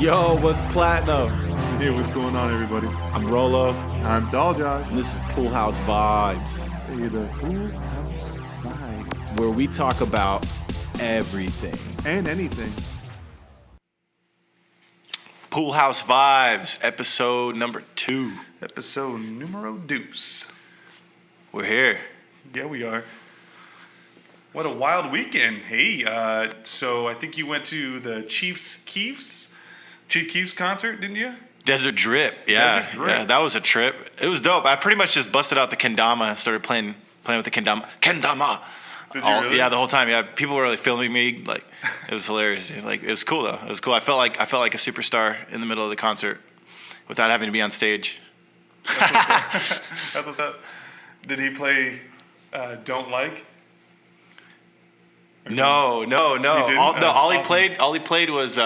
Yo, what's platinum? Hey, what's going on, everybody? I'm Rolo, I'm Tall Josh. and this is Pool House Vibes, Hey, the Pool House Vibes. where we talk about everything. And anything. Pool House Vibes, episode number 2. Episode numero deuce. We're here. Yeah, we are. What a wild weekend. Hey, so I think you went to the Chief Keef's concert, didn't you? Desert Drip, yeah. Desert Drip. Yeah, that was a trip. It was dope. I pretty much just busted out the kendama and started playing with the kendama. Kendama! Did you really? Yeah, the whole time. Yeah, people were like filming me. Like, it was hilarious. Like, it was cool though. It was cool. I felt like a superstar in the middle of the concert without having to be on stage. That's what's up. Did he play Don't Like? No. He didn't? All That's he played was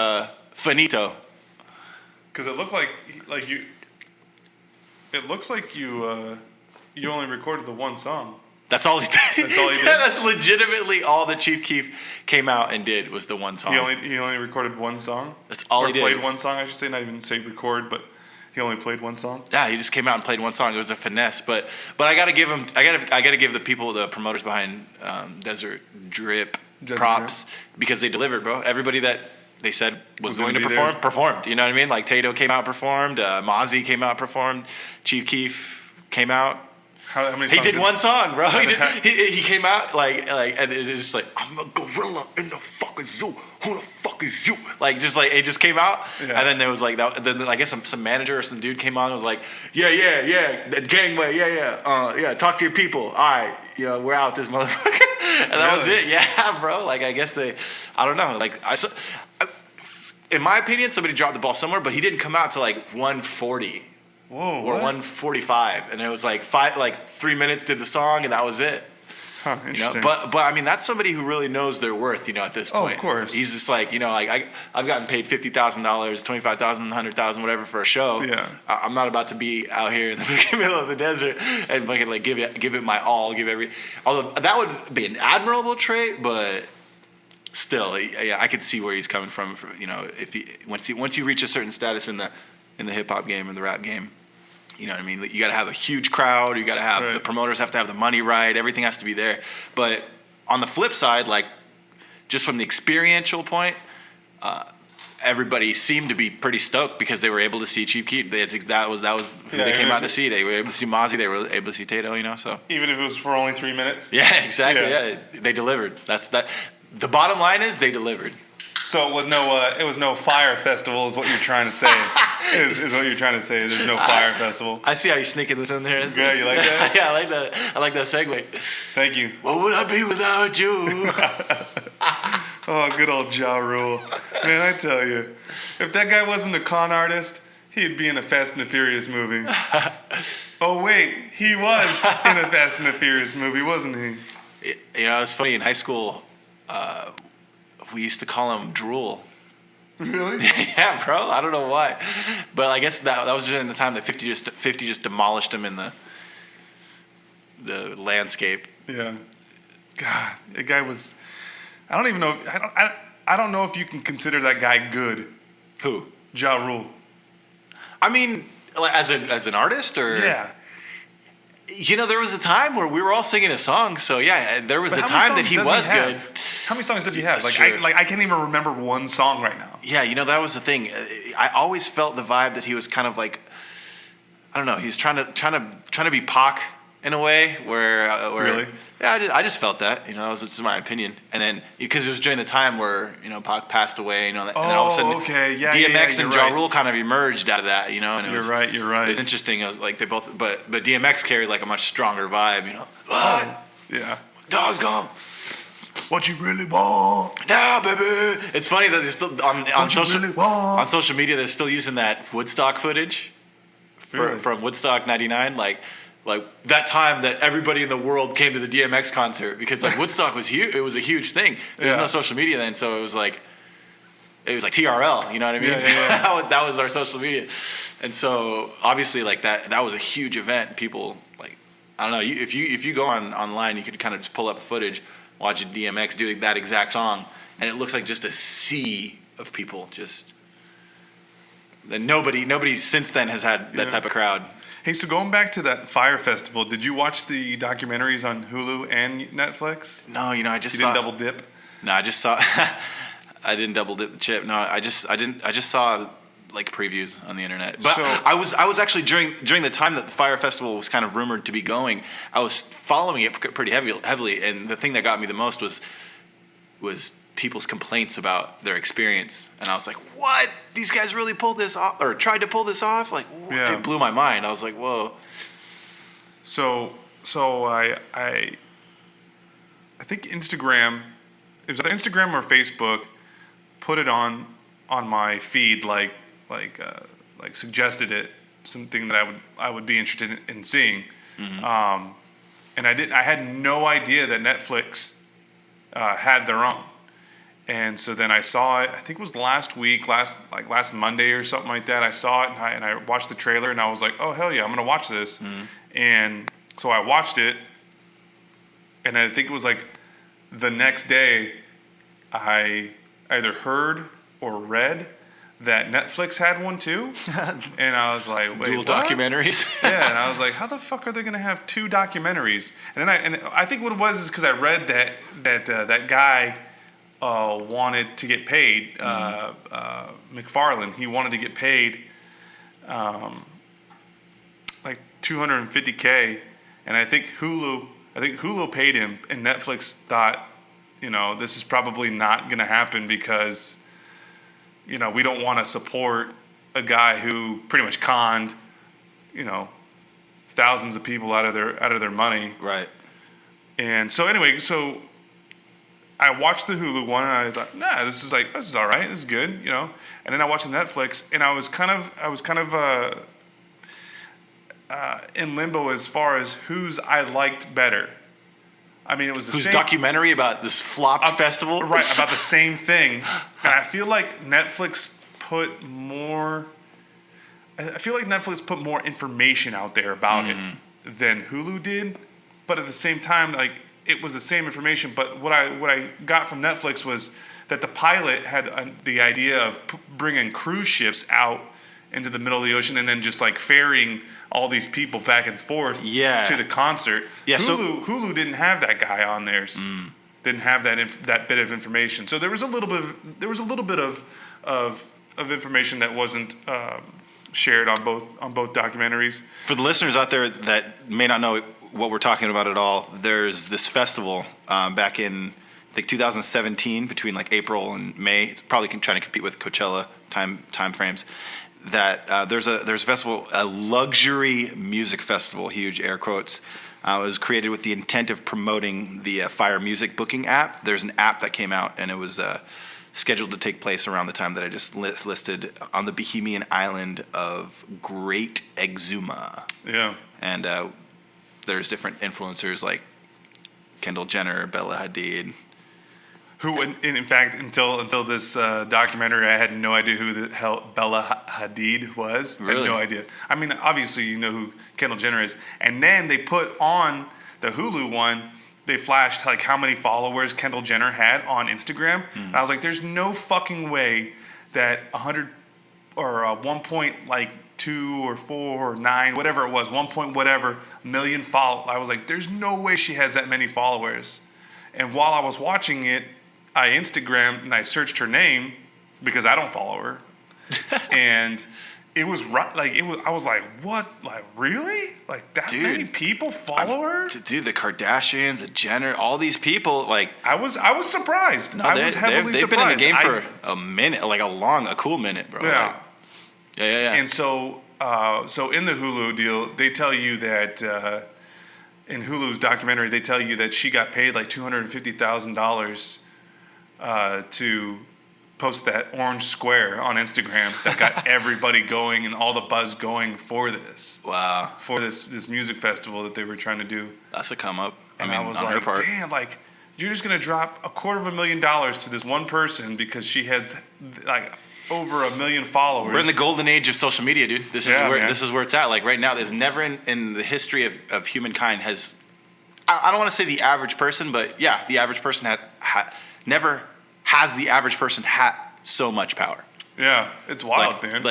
Finito. Because it looked like you. It looks like you only recorded the one song. That's all he did. That's all he did? Yeah, that's legitimately all that Chief Keef came out and did was the one song. He only recorded one song. That's all or he did. Played one song, I should say. Not even say record, but he only played one song. Yeah, he just came out and played one song. It was a finesse, but I gotta give him. I gotta give the people, the promoters behind Desert Drip props because they delivered, bro. Everybody that they said was going to perform performed. You know what I mean? Like Tato came out, performed. Mozzie came out, performed. Chief Keef came out. How many He songs did one song, bro. He came out like, and it was just like, I'm a gorilla in the fucking zoo. Who the fuck is you? Like, just like, it just came out. Yeah. And then there was like, that. Then I guess some manager or some dude came on and was like, yeah, that gangway, yeah, talk to your people. All right, we're out this motherfucker. And that was it. Yeah, bro. Like, I guess I don't know. Like, in my opinion, somebody dropped the ball somewhere, but he didn't come out to like 140. Whoa, or 145, and it was like 3 minutes did the song, and that was it. Huh, interesting. But I mean, that's somebody who really knows their worth, at this point. Oh, of course. He's just like, I've gotten paid $50,000, $25,000, $100,000, whatever for a show. Yeah. I'm not about to be out here in the middle of the desert and fucking like give it my all, although that would be an admirable trait, but still, yeah, I could see where he's coming from. If once you reach a certain status in the hip hop game and the rap game. You know what I mean? You got to have a huge crowd. You got to have the promoters have to have the money right. Everything has to be there. But on the flip side, like just from the experiential point, everybody seemed to be pretty stoked because they were able to see Chief Keef. That was who they came out to see. They were able to see Mozzie. They were able to see Tato. So even if it was for only 3 minutes. Yeah, exactly. Yeah, they delivered. That's that. The bottom line is they delivered. So it was no Fyre festival, is what you're trying to say. is what you're trying to say. There's no Fyre festival. I see how you're sneaking this in there. Yeah, you like that? Yeah, I like that segue. Thank you. What would I be without you? Oh, good old Ja Rule. Man, I tell you, if that guy wasn't a con artist, he'd be in a Fast and the Furious movie. Oh wait, he was in a Fast and the Furious movie, wasn't he? It's funny in high school. We used to call him Drool. Really? Yeah, bro. I don't know why, but I guess that was during the time that 50 just demolished him in the landscape. Yeah. God, that guy was. I don't even know. I don't know if you can consider that guy good. Who? Ja Rule. I mean, as an artist, or yeah. There was a time where we were all singing a song, so yeah, there was a time that he was good. How many songs does he have? That's I can't even remember one song right now. Yeah, that was the thing. I always felt the vibe that he was kind of like, I don't know, he was trying to be Pac in a way where really? Yeah, I just felt that, that was just my opinion. And then because it was during the time where Pac passed away, and then all of a sudden DMX and Ja Rule kind of emerged out of that, and it was, you're right. It was interesting. It was like they both, but DMX carried like a much stronger vibe, Oh, yeah. Dog's gone. What you really want? Nah, baby. It's funny that they're still on social media. They're still using that Woodstock footage from Woodstock '99, like that time that everybody in the world came to the DMX concert because like Woodstock was huge. It was a huge thing. There was no social media then, so it was like TRL. You know what I mean? Yeah. That was our social media, and so obviously like that was a huge event. People like I don't know. If you go online, you could kind of just pull up footage, watch DMX do that exact song, and it looks like just a sea of people just And nobody since then has had that type of crowd. Hey, so going back to that Fyre Festival, did you watch the documentaries on Hulu and Netflix? No, I just You saw. didn't double dip? No, I just saw. I didn't double dip the chip. No, I just saw like previews on the internet. But So- I was actually during the time that the Fyre Festival was kind of rumored to be going, I was following it pretty heavily, and the thing that got me the most was people's complaints about their experience, and I was like, "What? These guys really pulled this off, or tried to pull this off?" Like, Yeah. it blew my mind. I was like, "Whoa!" So I think Instagram, it was either Instagram or Facebook, put it on my feed, like suggested it, something that I would be interested in seeing. Mm-hmm. And I had no idea that Netflix had their own. And so then I saw it. I think it was last Monday or something like that. I saw it and I watched the trailer and I was like, oh hell yeah, I'm gonna watch this. Mm-hmm. And so I watched it, and I think it was like the next day, I either heard or read that Netflix had one too, and I was like, wait, Dual what? documentaries. Yeah, and I was like, how the fuck are they gonna have two documentaries? And then I think what it was is because I read that guy wanted to get paid, McFarlane. He wanted to get paid like $250K, and I think Hulu paid him, and Netflix thought, this is probably not gonna happen because we don't want to support a guy who pretty much conned thousands of people out of their money. Right. And so anyway, I watched the Hulu one and I thought, nah, this is all right, this is good, And then I watched the Netflix and I was kind of in limbo as far as whose I liked better. I mean, it was the Whose same documentary about this flopped festival? right, about the same thing. And I feel like Netflix put more information out there about it than Hulu did. But at the same time, like, it was the same information. But what I got from Netflix was that the pilot had the idea of bringing cruise ships out into the middle of the ocean and then just like ferrying all these people back and forth to the concert. Yeah, Hulu didn't have that guy on theirs. Didn't have that bit of information. So there was a little bit of information that wasn't shared on both documentaries. For the listeners out there that may not know what we're talking about at all, there's this festival back in I think 2017 between like April and May. It's probably trying to compete with Coachella time frames. That there's a festival, a luxury music festival, huge air quotes. It was created with the intent of promoting the Fyre music booking app. There's an app that came out, and it was scheduled to take place around the time that I just listed on the Bohemian island of Great Exuma. Yeah. And there's different influencers like Kendall Jenner, Bella Hadid. Who, in fact, until this documentary, I had no idea who the hell Bella Hadid was. Really? I had no idea. I mean, obviously, you know who Kendall Jenner is. And then they put on the Hulu one, they flashed like how many followers Kendall Jenner had on Instagram. And I was like, there's no fucking way that 100 or 1.2 or 4 or 9, whatever it was, 1 point whatever million followers. I was like, there's no way she has that many followers. And while I was watching it, I Instagrammed and I searched her name because I don't follow her, and it was like I was like, what? Like, really? Like that many people follow her? Dude, the Kardashians, the Jenner, all these people, like I was surprised. no, I was heavily they've surprised. been in the game for a minute, like a cool minute, bro. Yeah. Like, yeah. And so in the Hulu deal, they tell you that in Hulu's documentary, they tell you that she got paid like $250,000 to post that orange square on Instagram that got everybody going and all the buzz going for this. Wow. For this music festival that they were trying to do. That's a come up. And I was on her like, part. damn, like, you're just going to drop $250,000 to this one person because she has like over 1 million followers. We're in the golden age of social media, dude. This is where it's at. Like right now, there's never in the history of humankind has, I don't want to say the average person, but yeah, the average person never has the average person had so much power. Yeah, it's wild, man.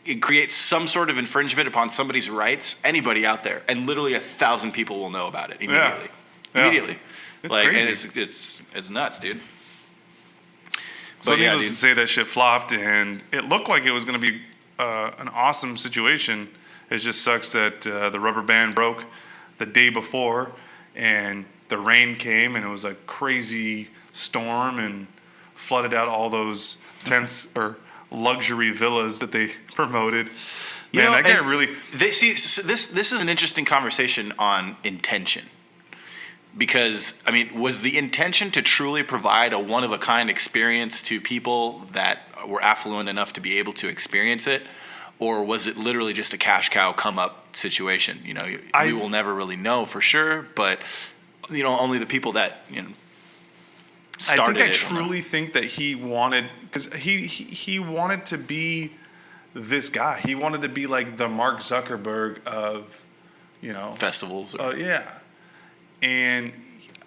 It creates some sort of infringement upon somebody's rights, anybody out there, and literally 1,000 people will know about it immediately. Yeah. Immediately. It's crazy. And it's nuts, dude. So But yeah, needless dude. to say, that shit flopped, and it looked like it was going to be an awesome situation. It just sucks that the rubber band broke the day before, and the rain came, and it was a crazy storm and flooded out all those tents or luxury villas that they promoted. You Man, know, that guy and really. This is an interesting conversation on intention. Because, I mean, was the intention to truly provide a one-of-a-kind experience to people that were affluent enough to be able to experience it? Or was it literally just a cash cow come-up situation? You know, we will never really know for sure, but, you know, only the people that, you know, started it. I truly think that he wanted, because he wanted to be this guy. He wanted to be like the Mark Zuckerberg of, you know. Festivals. Yeah. And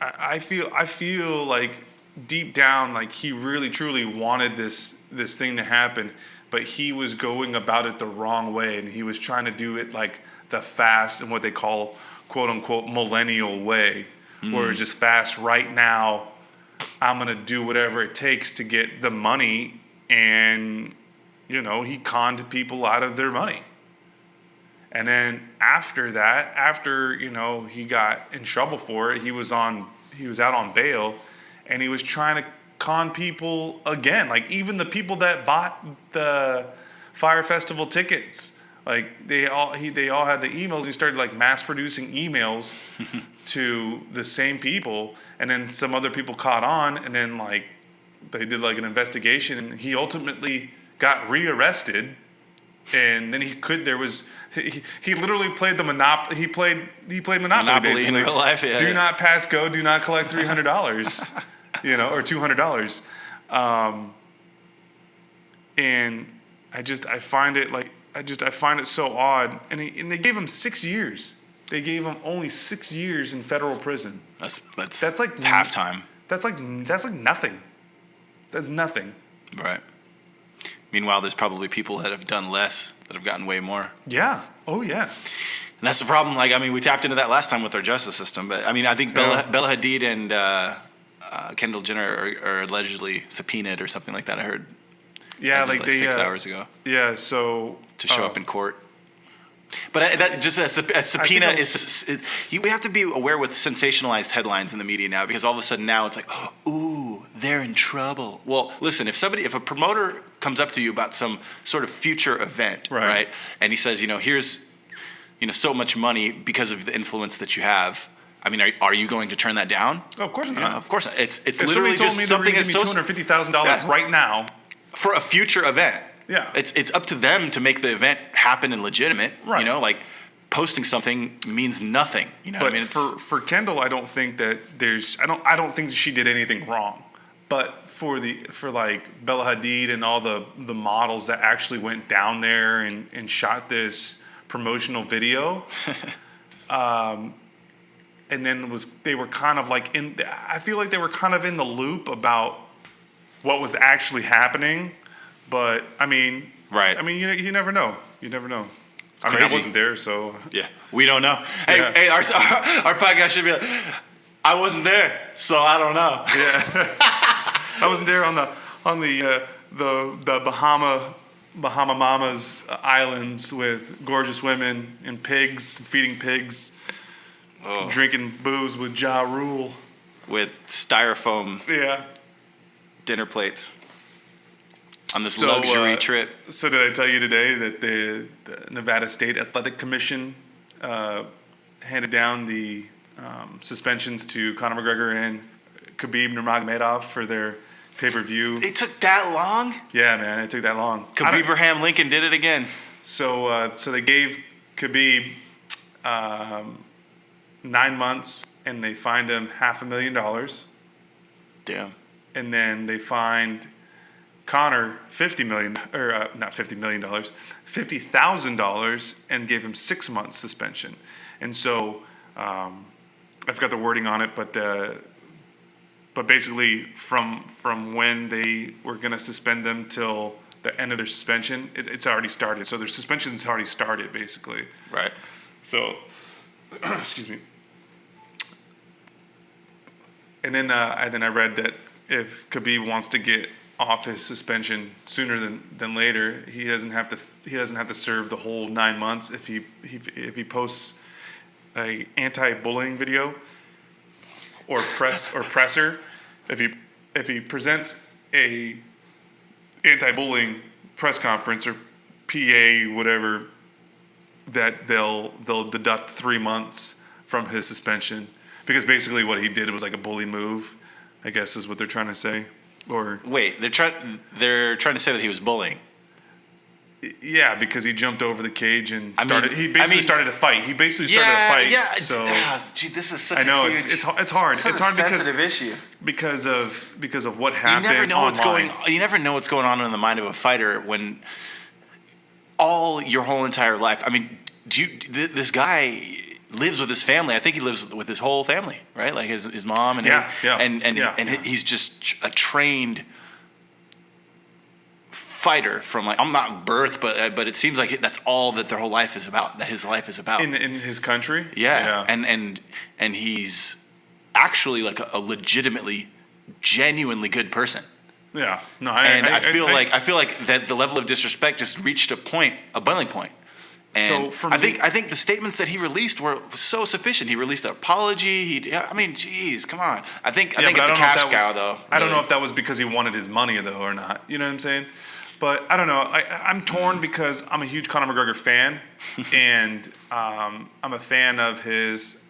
I feel like deep down, like he really truly wanted this thing to happen, but he was going about it the wrong way, and he was trying to do it like the fast and what they call quote unquote millennial way, where it's just fast right now. I'm gonna do whatever it takes to get the money, and you know, he conned people out of their money. And then after that, after, you know, he got in trouble for it, he was out on bail, and he was trying to con people again. Like even the people that bought the Fyre Festival tickets, like they all had the emails. He started like mass producing emails to the same people, and then some other people caught on, and then like they did like an investigation, and he ultimately got rearrested. And then he literally played the Monopoly. He played Monopoly basically. In real life, yeah. Do not pass go. Do not collect $300, you know, or $200. And I find it so odd. And they gave him 6 years. They gave him only 6 years in federal prison. That's like halftime. That's like nothing. That's nothing. Right. Meanwhile, there's probably people that have done less that have gotten way more. Yeah. Oh, yeah. And that's the problem. Like, I mean, we tapped into that last time with our justice system. But, I mean, I think Bella Hadid and Kendall Jenner are allegedly subpoenaed or something like that, I heard. Yeah, like they 6 hours ago. Yeah, so to show up in court. But that just a subpoena we have to be aware with sensationalized headlines in the media now, because all of a sudden now it's like, ooh, they're in trouble. Well, listen, if a promoter comes up to you about some sort of future event, right? And he says, you know, here's, you know, so much money because of the influence that you have. I mean, are you going to turn that down? Oh, of course not. You know, of course not. It's if literally just something that's so $250,000 right now for a future event. Yeah. It's up to them to make the event happen and legitimate. Right. You know, like posting something means nothing. You know but what I mean? For Kendall, I don't think that I don't think she did anything wrong. But for like Bella Hadid and all the models that actually went down there and shot this promotional video, and then they were kind of like I feel like they were kind of in the loop about what was actually happening. But I mean, right? I mean, you never know. You never know. I mean, crazy. I wasn't there, so yeah, we don't know. Hey, our podcast should be like, I wasn't there, so I don't know. Yeah, I wasn't there on the Bahama Mamas islands with gorgeous women and pigs, feeding pigs, drinking booze with Ja Rule, with styrofoam dinner plates. On this luxury trip. So did I tell you today that the Nevada State Athletic Commission handed down the suspensions to Conor McGregor and Khabib Nurmagomedov for their pay-per-view? It took that long? Yeah, man, it took that long. Khabib Abraham Lincoln did it again. So they gave Khabib 9 months, and they fined him $500,000. Damn. And then they fined Conor $50,000 and gave him 6 months suspension. And so I forgot the wording on it, but but basically from when they were going to suspend them till the end of their suspension, it's already started. So their suspension's already started, basically. Right. So, excuse me. And then I read that if Khabib wants to get off his suspension sooner than later, he doesn't have to serve the whole 9 months if he posts a anti-bullying video or presser. If he presents a anti-bullying press conference or PA whatever, that they'll deduct 3 months from his suspension, because basically what he did was like a bully move, I guess is what they're trying to say. Or wait, they're trying to say that he was bullying. Yeah, because he jumped over the cage and started. Started a fight. He basically started a fight. Yeah. So Gee, this is such. I know a huge, it's hard. It's hard sensitive issue because of what happened. You never know online. what's going. You never know what's going on in the mind of a fighter when your whole entire life. I mean, this guy lives with his family. I think he lives with his whole family, right? Like his mom and he's just a trained fighter from, like, I'm not birth, but it seems like that's all that their whole life is about. That his life is about in his country. Yeah. And he's actually like a legitimately, genuinely good person. Yeah. No. I feel like that the level of disrespect just reached a boiling point. And so I think the statements that he released were so sufficient. He released an apology. Geez, come on. I think it's a cash cow, though. I don't know if that was because he wanted his money, though, or not. You know what I'm saying? But I don't know. I'm torn because I'm a huge Conor McGregor fan, and I'm a fan of his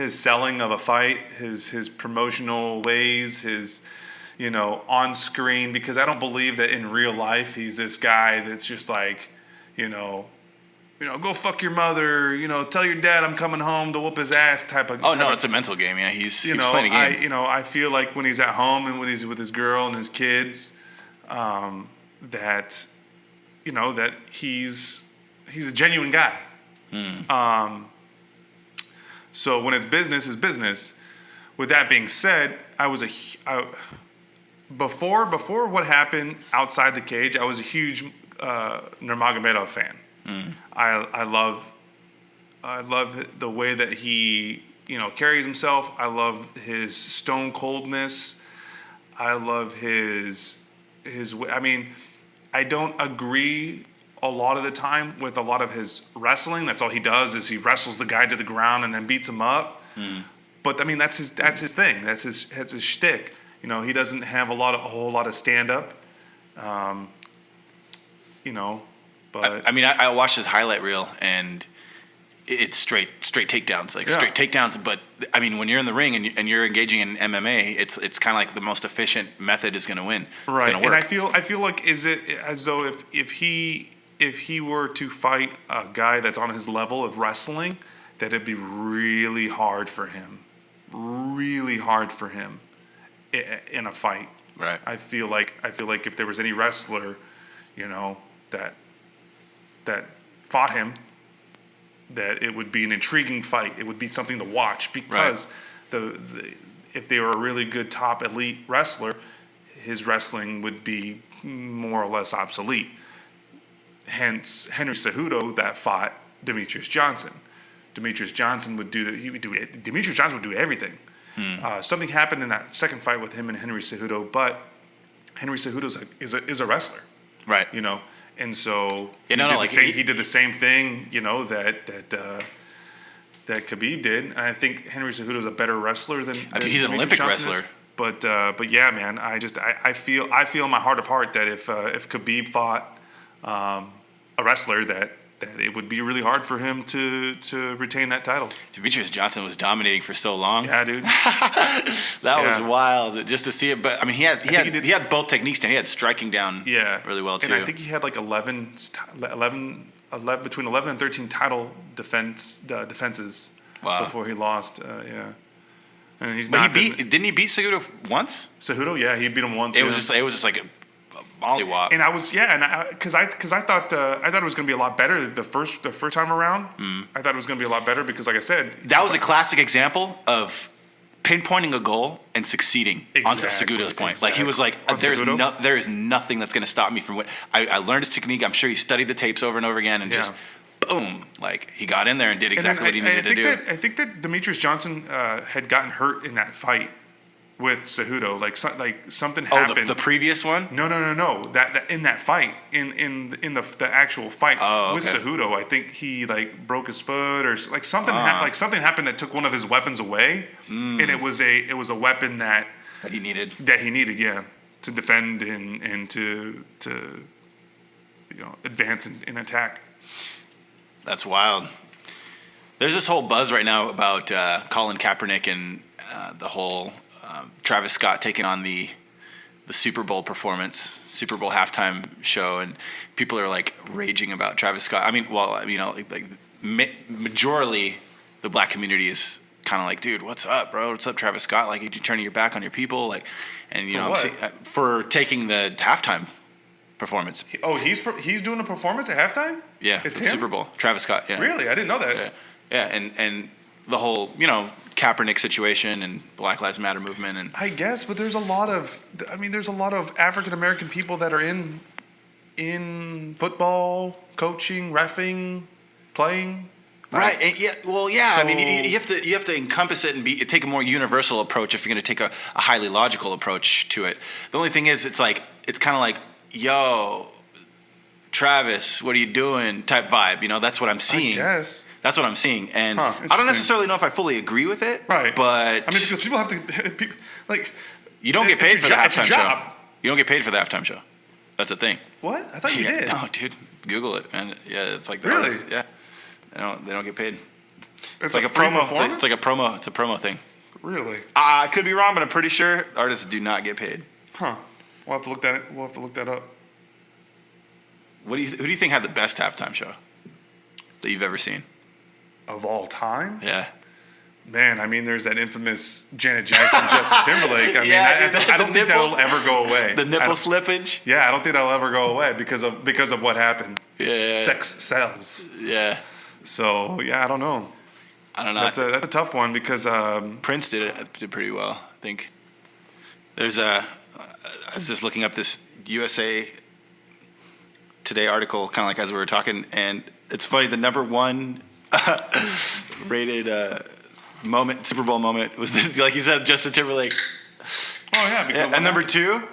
selling of a fight, his promotional ways, his on screen, because I don't believe that in real life he's this guy that's just like, go fuck your mother, tell your dad I'm coming home to whoop his ass type of. Oh no, it's a mental game. Yeah, he's playing a game. I feel like when he's at home and when he's with his girl and his kids, that he's a genuine guy. So when it's business, it's business. With that being said, before what happened outside the cage, I was a huge Nurmagomedov fan. I love the way that he carries himself. I love his stone coldness. I love his. I mean, I don't agree a lot of the time with a lot of his wrestling. That's all he does is he wrestles the guy to the ground and then beats him up. But I mean, that's his thing. That's his shtick. He doesn't have a whole lot of stand up. But I mean, I watched his highlight reel and it's straight takedowns, straight takedowns. But I mean, when you're in the ring and you're engaging in MMA, it's kind of like the most efficient method is going to win. Right. It's going to work. And I feel like, is it as though if he were to fight a guy that's on his level of wrestling, that it'd be really hard for him in a fight. Right. I feel like if there was any wrestler, that fought him, that it would be an intriguing fight. It would be something to watch because if they were a really good top elite wrestler, his wrestling would be more or less obsolete. Hence, Henry Cejudo that fought Demetrius Johnson. Demetrius Johnson would do everything. Something happened in that second fight with him and Henry Cejudo, but Henry Cejudo is a wrestler, right? And so he did the same thing, that Khabib did. And I think Henry Cejudo is a better wrestler than he's an Olympic wrestler. But yeah, man, I feel in my heart of heart that if Khabib fought a wrestler that it would be really hard for him to retain that title. Demetrius Johnson was dominating for so long. Yeah, dude. That was wild just to see it. But I mean, he had both techniques down. He had striking down really well too. And I think he had like 11 between 11 and 13 title defenses before he lost. And he's didn't he beat Cejudo once? Cejudo, yeah, he beat him once. It was just like a mollywop. And I was because I thought it was going to be a lot better the first time around. I thought it was going to be a lot better because, like I said, that was a classic example of pinpointing a goal and succeeding on Cejudo's point. Like he was like, On Cejudo? there is nothing that's going to stop me from what I learned his technique. I'm sure he studied the tapes over and over again and just boom, like he got in there and did exactly what he needed to do. I think that Demetrius Johnson had gotten hurt in that fight with Cejudo. Like something happened. The previous one? No. That in that fight, in the actual fight with Cejudo, I think he like broke his foot or like something. Something happened that took one of his weapons away, and it was a weapon that he needed. Yeah, to defend and to advance in attack. That's wild. There's this whole buzz right now about Colin Kaepernick and the whole Travis Scott taking on the Super Bowl performance, Super Bowl halftime show, and people are like raging about Travis Scott. I mean, majorly the black community is kind of like, dude, what's up, bro? What's up, Travis Scott? Like, you turning your back on your people, like, and for taking the halftime performance. He's doing a performance at halftime? Yeah, it's the him? Super Bowl. Travis Scott. Yeah. Really? I didn't know that. Yeah, and the whole Kaepernick situation and Black Lives Matter movement and I guess, but there's a lot of African American people that are in football, coaching, reffing, playing. Right. And I mean, you have to encompass it and take a more universal approach if you're going to take a highly logical approach to it. The only thing is, it's kind of like, yo, Travis, what are you doing? Type vibe. That's what I'm seeing. I guess. That's what I'm seeing, and I don't necessarily know if I fully agree with it. Right. But I mean, because people have to you don't get paid for the halftime show. Job. You don't get paid for the halftime show. That's a thing. What? I thought you did. No, dude. Google it, man. Yeah, it's like really. Yeah. They don't get paid. It's like a promo. It's like a promo. It's a promo thing. Really? I could be wrong, but I'm pretty sure artists do not get paid. Huh. We'll have to look that up. Who do you think had the best halftime show that you've ever seen? Of all time? Yeah. Man, I mean, there's that infamous Janet Jackson, Justin Timberlake. I mean, I don't think that'll ever go away. The nipple slippage? Yeah, I don't think that'll ever go away because of what happened. Yeah. Sex sells. Yeah. So, yeah, I don't know. That's a tough one because Prince did pretty well, I think. I was just looking up this USA Today article, kind of like as we were talking, and it's funny, the number one rated Super Bowl moment was, like you said, Justin Timberlake. Oh, yeah. And number 2,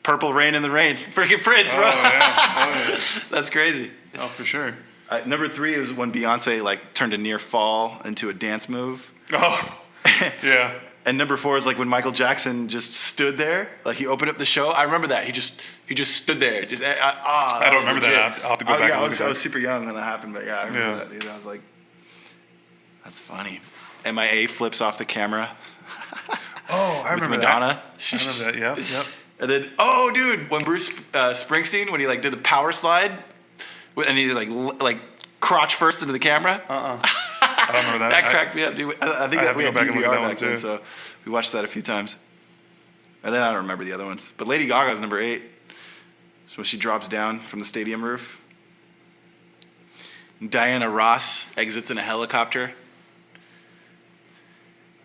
Purple Rain in the Rain. Freaking Prince, bro. Oh, yeah. That's crazy. Oh, for sure. Number 3 is when Beyonce turned a near fall into a dance move. Oh, yeah. And number 4 is when Michael Jackson just stood there, he opened up the show. I remember that. He just stood there. I don't remember that. I'll have to go back and look at that. I was super young when that happened, but yeah, I remember that, dude. I was like, that's funny. MIA flips off the camera. Oh, I remember Madonna. That. I remember that, yep. And then, dude, when Bruce Springsteen, when he did the power slide, and he crotch first into the camera. I don't remember that. That cracked me up, dude. I think that we had back and look at DVR that one back then, too. so we watched that a few times. And then I don't remember the other ones. But Lady Gaga's number 8. So she drops down from the stadium roof. Diana Ross exits in a helicopter.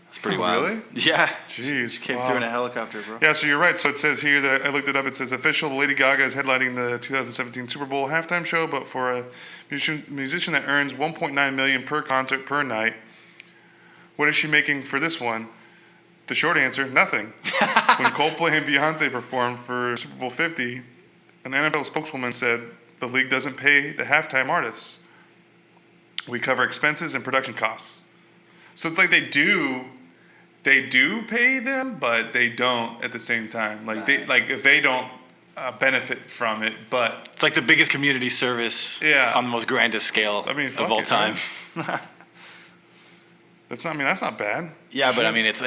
That's pretty wild. Really? Yeah. Jeez. She came through in a helicopter, bro. Yeah, so you're right. So it says here that I looked it up. It says official Lady Gaga is headlining the 2017 Super Bowl halftime show, but for a musician that earns $1.9 million per concert per night, what is she making for this one? The short answer, nothing. When Coldplay and Beyonce performed for Super Bowl 50, an NFL spokeswoman said the league doesn't pay the halftime artists. We cover expenses and production costs. So it's like they do pay them, but they don't at the same time. If they don't benefit from it, but it's like the biggest community service on the most grandest scale of all time. Right? That's not bad. Yeah, but I mean, it's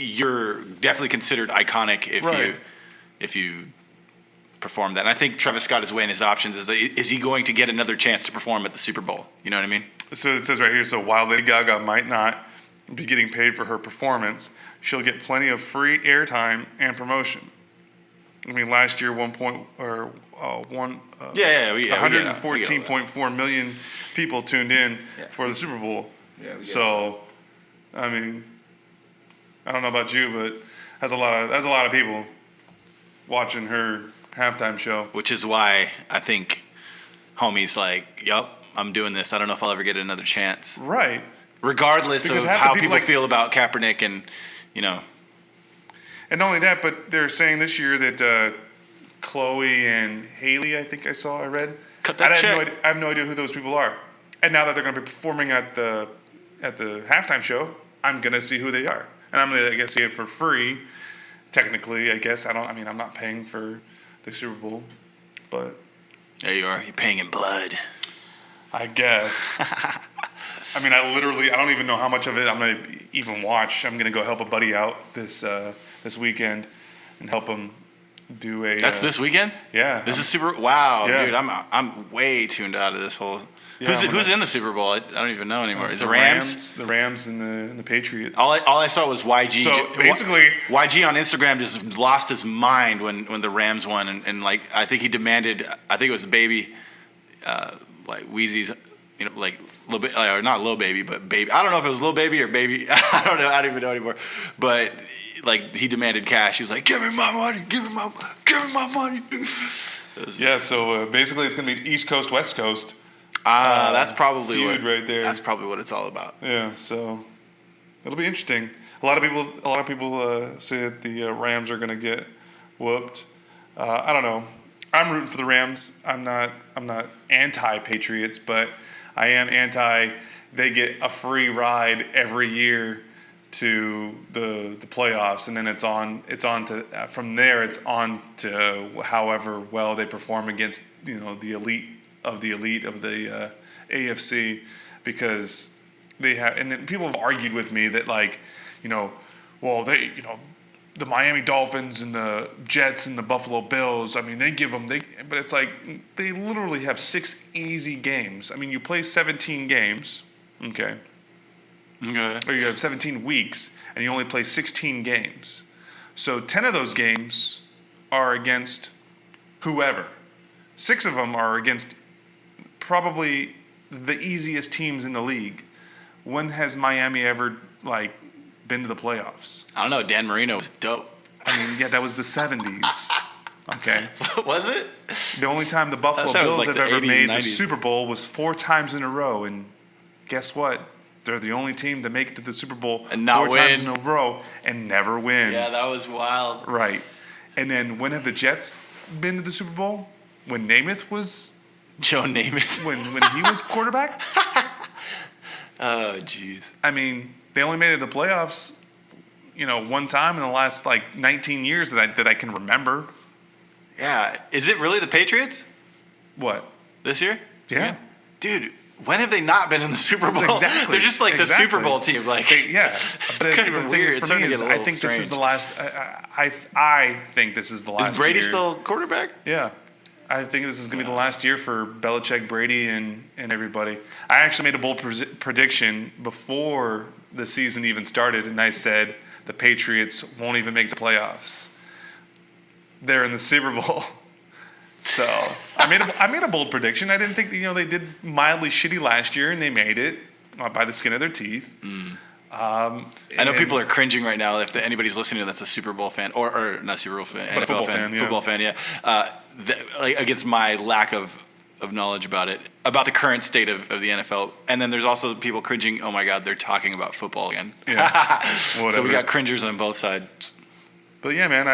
you're definitely considered iconic if you perform that. And I think Travis Scott is weighing his options. Is he going to get another chance to perform at the Super Bowl? You know what I mean? So it says right here, so while Lady Gaga might not be getting paid for her performance, she'll get plenty of free airtime and promotion. I mean, last year 114.4 million people tuned in for the Super Bowl. Yeah, so, I mean, I don't know about you, but that's a lot of people watching her halftime show. Which is why I think homie's like, yup, I'm doing this. I don't know if I'll ever get another chance. Right. Regardless Because of half the how people, people like- feel about Kaepernick and, you know. And not only that, but they're saying this year that Chloe and Haley, I think I read. Cut that check. I have no idea who those people are. And now that they're going to be performing at the halftime show, I'm going to see who they are. And I'm going to, I guess, see it for free. Technically, I guess. I'm not paying for the Super Bowl. But There you are. You're paying in blood. I guess. I don't even know how much of it I'm going to even watch. I'm going to go help a buddy out this weekend and help him do a... That's this weekend? Yeah. This is super... Wow, Yeah. dude. I'm way tuned out of this whole... Yeah, Who's in the Super Bowl? I don't even know anymore. It's Is it Rams? The Rams and the Patriots. All I saw was YG. So, basically- YG on Instagram just lost his mind when the Rams won, and like I think he demanded. I think it was Baby, like Wheezy's, like little bit, or not Lil Baby, but Baby. I don't know if it was Lil Baby or Baby. I don't know. I don't even know anymore. But like he demanded cash. He was like, "Give me my money. Give me my money." Yeah. So basically, it's gonna be East Coast, West Coast. That's probably feud what, right there. That's probably what it's all about. Yeah. So it'll be interesting. A lot of people say that the Rams are gonna get whooped. I don't know. I'm rooting for the Rams. I'm not anti-Patriots, but I am anti. They get a free ride every year to the playoffs, and then it's on to from there. It's on to however well they perform against the elite of the AFC, because they have. And then people have argued with me that the Miami Dolphins and the Jets and the Buffalo Bills, but it's like they literally have 6 easy games. I mean, you play 17 games, okay? Okay. Or you have 17 weeks, and you only play 16 games. So 10 of those games are against whoever. 6 of them are against probably the easiest teams in the league. When has Miami ever, been to the playoffs? I don't know. Dan Marino was dope. That was the 70s. Okay. Was it? The only time the Buffalo I thought it was Bills like have the ever 80s, made the 90s. Super Bowl was 4 times in a row. And guess what? They're the only team to make it to the Super Bowl And not 4 times in win. a row and never win. Yeah, that was wild. Right. And then when have the Jets been to the Super Bowl? When Namath was... Joe Namath. When he was quarterback? Oh, jeez. They only made it to the playoffs, one time in the last 19 years that I can remember. Yeah. Is it really the Patriots What? this year? Yeah. Dude, when have they not been in the Super Bowl? Exactly. They're just like the Exactly. Super Bowl team. Like, Yeah. It's kind of weird. It's starting to get a I little think this is strange. the last. I think this is the last. is Brady year. still quarterback? Yeah. I think this is going to be the last year for Belichick, Brady, and everybody. I actually made a bold prediction before the season even started, and I said the Patriots won't even make the playoffs. They're in the Super Bowl. So I made a bold prediction. I didn't think they did mildly shitty last year, and they made it by the skin of their teeth. I know people are cringing right now. If anybody's listening that's a Super Bowl fan, or not Super Bowl fan, But a NFL football fan, fan, yeah. football fan, yeah. Against my lack of knowledge about it, about the current state of the NFL. And then there's also people cringing, oh my God, they're talking about football again. Yeah. So Whatever. we got cringers on both sides. But yeah, man,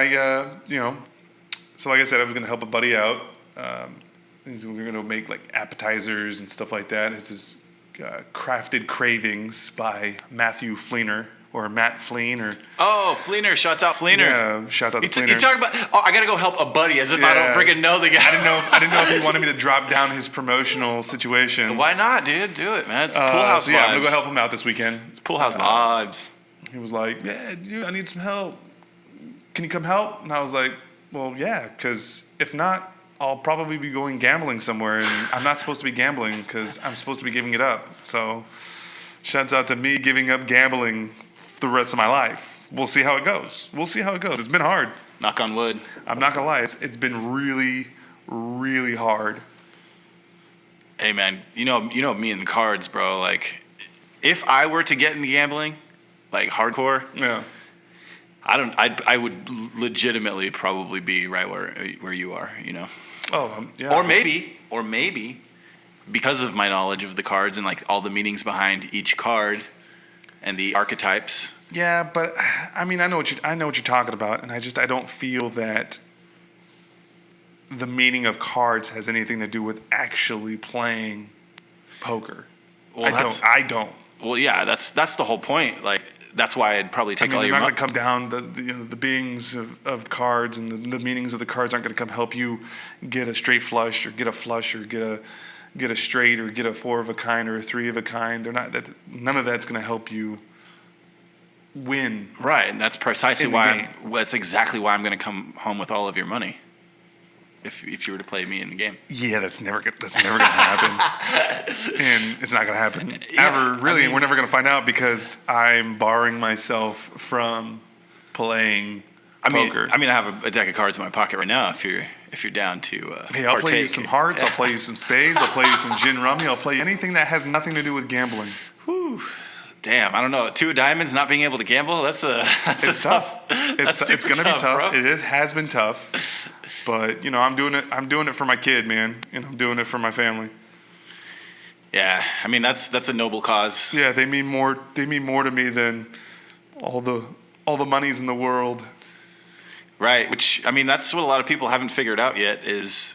so like I said, I was going to help a buddy out. We were going to make appetizers and stuff like that. This is Crafted Cravings by Matthew Fleener, or Matt Fleen, or Oh, Fleener, shouts out Fleener. yeah, shout out to Fleener. You talk about, I got to go help a buddy as if I don't Yeah. freaking know the guy. I didn't know if he wanted me to drop down his promotional situation. Why not, dude? Do it, man. It's Pool House so yeah, I'm vibes. gonna go help him out this weekend. It's Pool House vibes. He was like, "Yeah, dude, I need some help. Can you come help?" And I was like, "Well, yeah, because if not, I'll probably be going gambling somewhere, and I'm not supposed to be gambling because I'm supposed to be giving it up." So, shouts out to me giving up gambling the rest of my life. We'll see how it goes. It's been hard. Knock on wood. I'm not gonna lie. It's been really, really hard. Hey man, you know me and cards, bro. Like, if I were to get into gambling, like hardcore, Yeah. I would legitimately probably be right where you are, you know. Yeah. Or maybe because of my knowledge of the cards and like all the meanings behind each card and the archetypes. Yeah, but I mean, I know what you're talking about, and I don't feel that the meaning of cards has anything to do with actually playing poker. Well, I don't. Well, yeah, that's the whole point. Like, that's why I'd probably take all they're your not going to come down the beings of cards and the meanings of the cards aren't going to come help you get a straight flush or get a flush or get a straight or get a 4 of a kind or a 3 of a kind. They're not. None of that's going to help you win. Right, and that's precisely why. That's exactly why I'm going to come home with all of your money. If you were to play me in the game. Yeah, that's never gonna happen, and it's not gonna happen ever. Really, we're never gonna find out because I'm barring myself from playing poker. I have a deck of cards in my pocket right now. If you're down to hey, I'll partake. play you some hearts. I'll play you some spades. I'll play you some gin rummy. I'll play anything that has nothing to do with gambling. Whew. Damn, I don't know. 2 of diamonds, not being able to gamble. It's tough. It's gonna be tough. Bro. It has been tough. But I'm doing it for my kid, man, and I'm doing it for my family. Yeah, I mean that's a noble cause. Yeah, they mean more to me than all the monies in the world. Right, which I mean that's what a lot of people haven't figured out yet is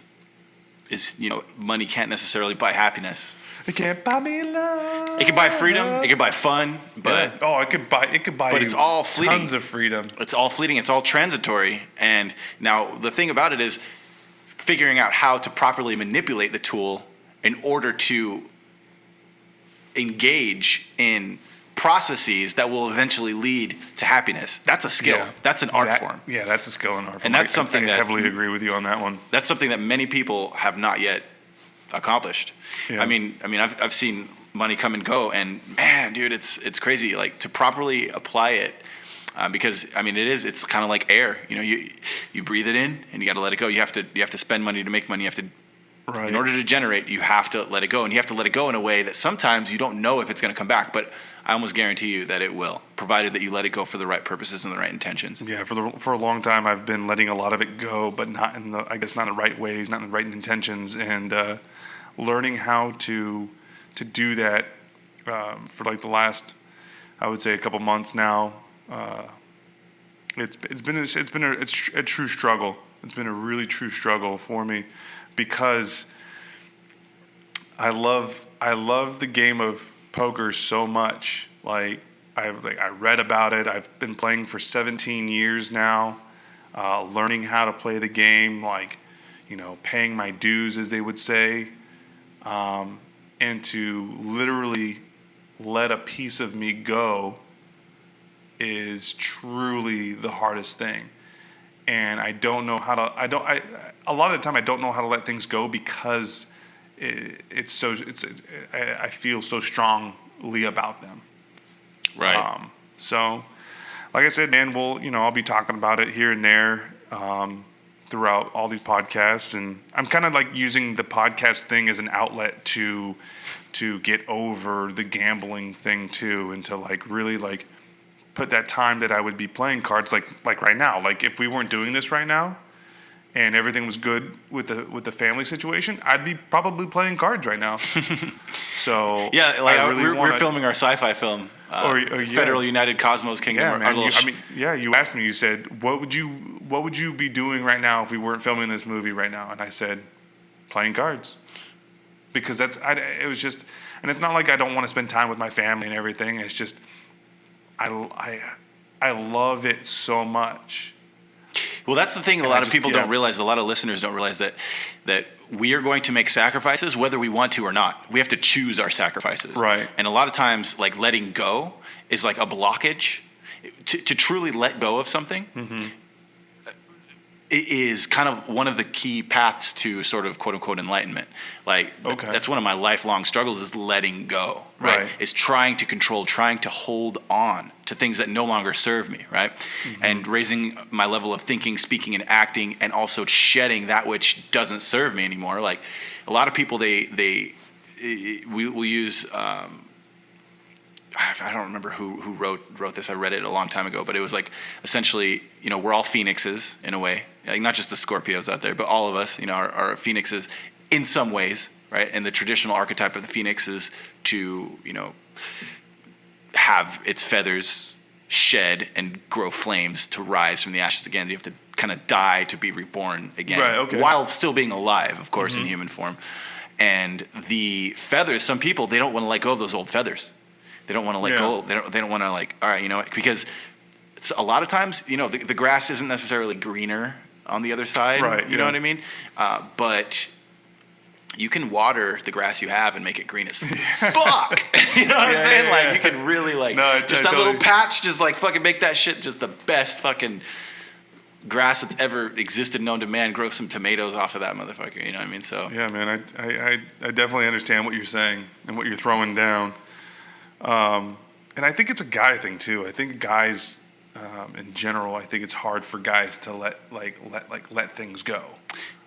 money can't necessarily buy happiness. It can't buy me love. It can buy freedom. It can buy fun, but it could buy. But it's all fleeting. Tons of freedom. It's all fleeting. It's all transitory. And now the thing about it is figuring out how to properly manipulate the tool in order to engage in processes that will eventually lead to happiness. That's a skill. Yeah. That's an art form. Yeah, that's a skill and art form. And that's something I that heavily agree with you on that one. That's something that many people have not yet accomplished. Yeah. I mean, I've seen money come and go, and man, dude, it's crazy. Like to properly apply it, because I mean, it's kind of like air. You breathe it in, and you got to let it go. You have to spend money to make money. You have to, right. In order to generate, you have to let it go, and you have to let it go in a way that sometimes you don't know if it's going to come back, but I almost guarantee you that it will, provided that you let it go for the right purposes and the right intentions. Yeah, for a long time, I've been letting a lot of it go, but not in the right ways, not in the right intentions, and learning how to do that for like the last, I would say, a couple months now. It's a true struggle. It's been a really true struggle for me because I love the game of poker so much. I read about it. I've been playing for 17 years now, learning how to play the game, paying my dues, as they would say, and to literally let a piece of me go is truly the hardest thing. And I don't know how to. A lot of the time I don't know how to let things go because I feel so strongly about them. Right. So, like I said, man, I'll be talking about it here and there throughout all these podcasts, and I'm kind of like using the podcast thing as an outlet to get over the gambling thing too, and to really put that time that I would be playing cards like right now. Like if we weren't doing this right now, and everything was good with the family situation, I'd be probably playing cards right now. So yeah, we're filming our sci-fi film, Federal United Cosmos Kingdom. Yeah, man. You asked me. You said, "What would you be doing right now if we weren't filming this movie right now?" And I said, "Playing cards," because it was just, and it's not like I don't want to spend time with my family and everything. It's just, I love it so much. Well, that's the thing a lot of people don't realize, a lot of listeners don't realize that we are going to make sacrifices whether we want to or not. We have to choose our sacrifices. Right. And a lot of times, letting go is like a blockage. To truly let go of something, mm-hmm. It is kind of one of the key paths to sort of quote unquote enlightenment. That's one of my lifelong struggles is letting go, right? Is trying to control, trying to hold on to things that no longer serve me, right? Mm-hmm. And raising my level of thinking, speaking, and acting, and also shedding that which doesn't serve me anymore. Like a lot of people, we will use I don't remember who wrote this. I read it a long time ago, but it was like essentially, we're all phoenixes in a way, like not just the Scorpios out there, but all of us, are phoenixes in some ways, right? And the traditional archetype of the phoenix is to, have its feathers shed and grow flames to rise from the ashes again. You have to kind of die to be reborn again, right, okay. while still being alive, of course, in human form. And the feathers, some people, they don't want to let go of those old feathers. They don't want to let go. They don't want to all right, because a lot of times, the grass isn't necessarily greener on the other side. Right. You know what I mean? But you can water the grass you have and make it green as fuck. You know what I'm saying? Like, you can really, just that little patch, just, fucking make that shit just the best fucking grass that's ever existed known to man. Grow some tomatoes off of that motherfucker. You know what I mean? So yeah, man, I definitely understand what you're saying and what you're throwing down. And I think it's a guy thing too. I think guys, in general, I think it's hard for guys to let things go.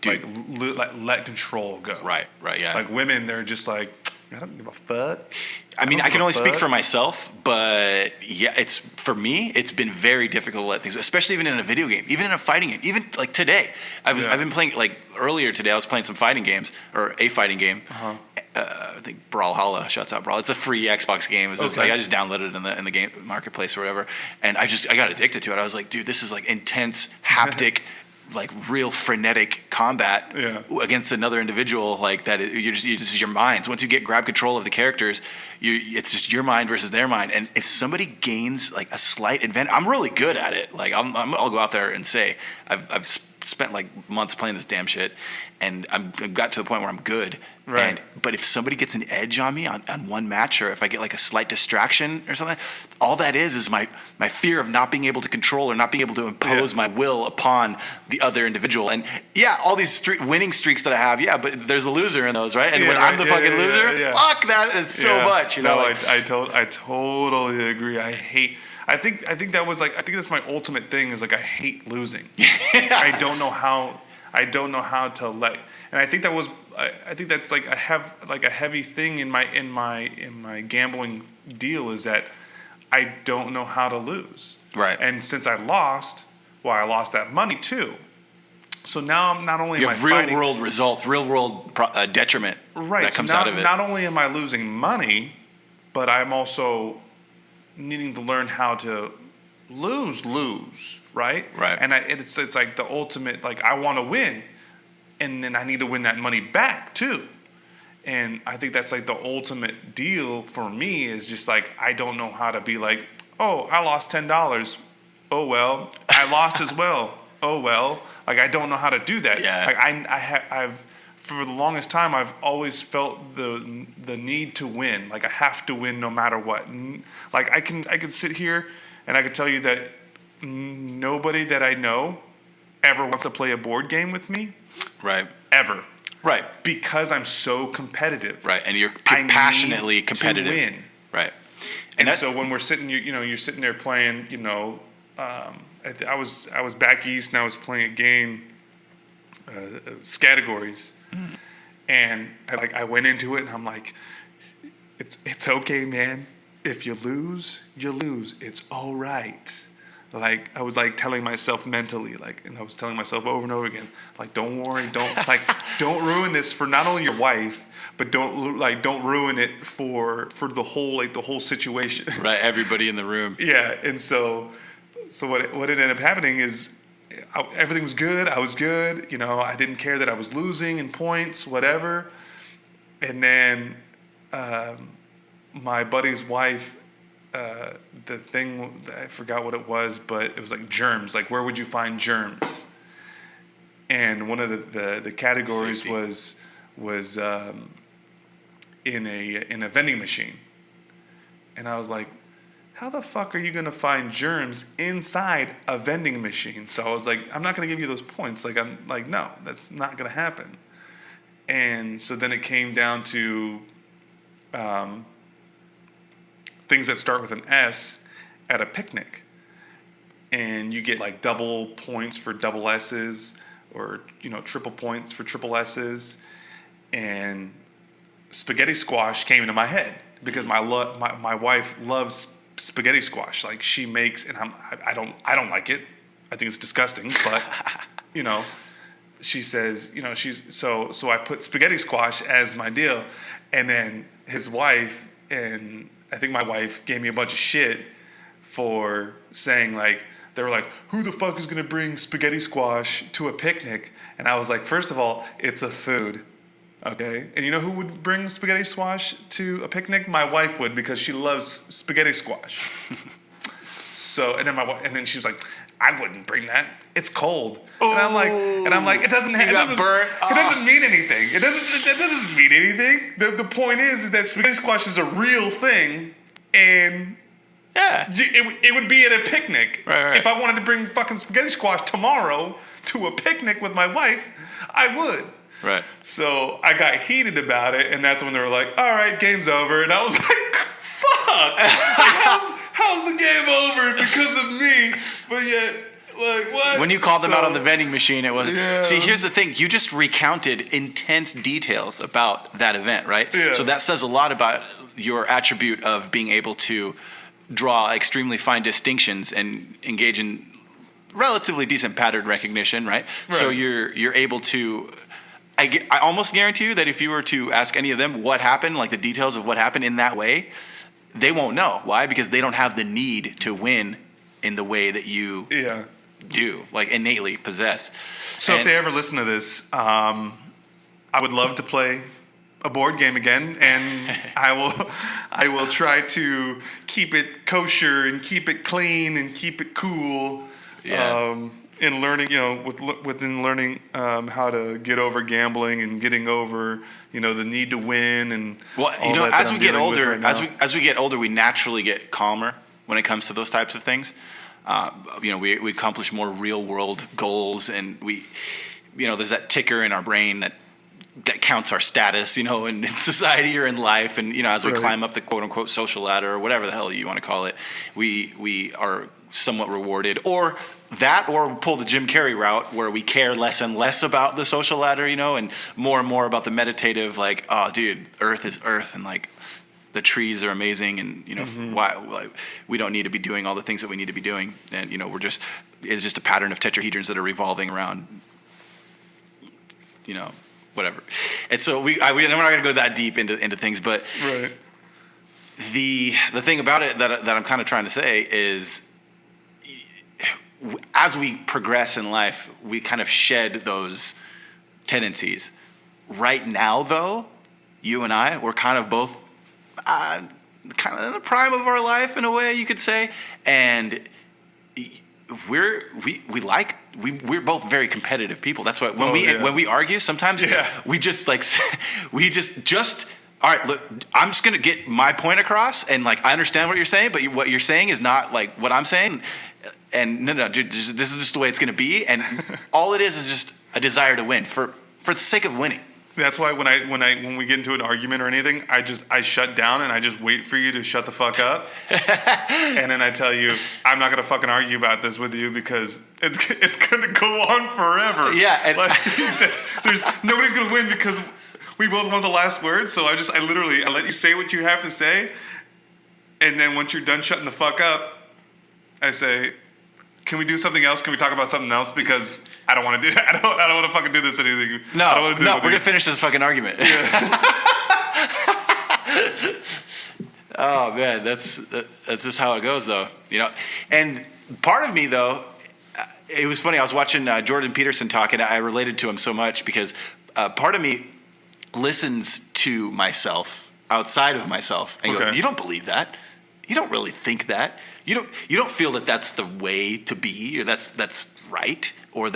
Dude. Let control go. Right, yeah. Like women, they're just like, I don't give a fuck. I mean, I can only speak for myself, but yeah, for me, it's been very difficult to let things, especially even in a video game, even in a fighting game, even like today. I've been playing, earlier today, I was playing some fighting games, or a fighting game. I think Brawlhalla, shouts out Brawl. It's a free Xbox game. It's just I just downloaded it in the game marketplace or whatever, and I got addicted to it. I was like, dude, this is intense haptic. Real frenetic combat against another individual that this is your minds. Once you grab control of the characters, it's just your mind versus their mind. And if somebody gains a slight advantage, I'm really good at it. I'll go out there and say I've spent months playing this damn shit, and I've got to the point where I'm good. Right. But if somebody gets an edge on me on one match, or if I get a slight distraction or something, all that is my fear of not being able to control or not being able to impose my will upon the other individual. And all these winning streaks that I have, but there's a loser in those, right? And when I'm the fucking loser, fuck that is so much. No, I totally agree. I think that's my ultimate thing is I hate losing. I don't know how to let, and I think that's I have a heavy thing in my gambling deal is that I don't know how to lose. Right. And since I lost that money too. So now I'm not only you have real world results, real world detriment that comes out of it. Not only am I losing money, but I'm also needing to learn how to lose, right? Right. And it's like the ultimate, I want to win, and then I need to win that money back too. And I think that's the ultimate deal for me is just I don't know how to be oh, I lost $10. Oh well, I lost as well. Oh well, I don't know how to do that. Yeah. I've for the longest time I've always felt the need to win. I have to win no matter what. I can sit here and I can tell you that nobody that I know ever wants to play a board game with me. Right. Ever. Right. Because I'm so competitive. Right. And you're passionately competitive. To win. Right. And so when we're sitting, you're sitting there playing, I was back east and I was playing a game, categories, and I went into it and I'm like, it's okay, man. If you lose, you lose. It's all right. I was telling myself mentally, and I was telling myself over and over again, don't worry, don't ruin this for not only your wife, but don't ruin it for the whole situation. Right, everybody in the room. Yeah, and so what ended up happening is everything was good. I was good. I didn't care that I was losing in points, whatever. And then my buddy's wife. The thing, I forgot what it was, but it was germs. Where would you find germs? And one of the categories Safety. was in a vending machine. And I was like, how the fuck are you gonna find germs inside a vending machine? So I was like, I'm not gonna give you those points. No, that's not gonna happen. And so then it came down to things that start with an S at a picnic. And you get double points for double S's or, triple points for triple S's. And spaghetti squash came into my head because my wife loves spaghetti squash. Like she makes, and I don't like it. I think it's disgusting. But you know, she says, you know, so I put spaghetti squash as my deal, and then his wife and I think my wife gave me a bunch of shit for saying like. They were like, who the fuck is going to bring spaghetti squash to a picnic? And I was like, first of all, it's a food, okay? And you know who would bring spaghetti squash to a picnic? My wife would, because she loves spaghetti squash. So, and then she was like, I wouldn't bring that. It's cold. Ooh, and I'm like, it doesn't mean anything. It doesn't mean anything. The point is that spaghetti squash is a real thing, and yeah, it would be at a picnic. Right. If I wanted to bring fucking spaghetti squash tomorrow to a picnic with my wife, I would. Right. So I got heated about it, and that's when they were like, all right, game's over. And I was like, fuck. Like, how's the game over because of me? But yet, like, what? When you called them out on the vending machine, it was... Yeah. See, here's the thing. You just recounted intense details about that event, right? Yeah. So that says a lot about your attribute of being able to draw extremely fine distinctions and engage in relatively decent pattern recognition, right? So you're able to... I almost guarantee you that if you were to ask any of them what happened, like the details of what happened in that way, they won't know. Why? Because they don't have the need to win in the way that you do, like innately possess. So if they ever listen to this, I would love to play a board game again, and I will try to keep it kosher and keep it clean and keep it cool. In learning, you know, within learning how to get over gambling and getting over, you know, the need to win and you know, as we get older, as we get older, we naturally get calmer when it comes to those types of things. You know, we accomplish more real world goals, and you know, there's that ticker in our brain that counts our status, you know, in society or in life. And, you know, as we climb up the quote unquote social ladder or whatever the hell you want to call it, we are somewhat rewarded, or pull the Jim Carrey route where we care less and less about the social ladder, you know, and more about the meditative, like, oh dude, Earth is Earth, and like the trees are amazing, and, you know, why like, we don't need to be doing all the things that we need to be doing. And, you know, it's just a pattern of tetrahedrons that are revolving around, you know, whatever. And so we're not going to go that deep into things, but the thing about it that I'm kind of trying to say is, as we progress in life, we kind of shed those tendencies. Right now, though, you and I, we're kind of both kind of in the prime of our life, in a way you could say, and we're both very competitive people. That's why when we argue, sometimes we just like all right, look, I'm just gonna get my point across, and like I understand what you're saying, but what you're saying is not like what I'm saying. And no, dude, this is just the way it's gonna be, and all it is just a desire to win for the sake of winning. That's why when we get into an argument or anything, I shut down and I just wait for you to shut the fuck up, and then I tell you I'm not gonna fucking argue about this with you because it's gonna go on forever. Yeah, and like, nobody's gonna win because we both want the last word. So I let you say what you have to say, and then once you're done shutting the fuck up, I say, can we do something else? Can we talk about something else? Because I don't want to do that. I don't want to fucking do this anything. No, we're gonna finish this fucking argument. Yeah. Oh man, that's just how it goes, though. You know, and part of me though, it was funny. I was watching Jordan Peterson talk, and I related to him so much because part of me listens to myself outside of myself and go, "You don't believe that. You don't really think that. You don't feel that that's the way to be, or that's right, or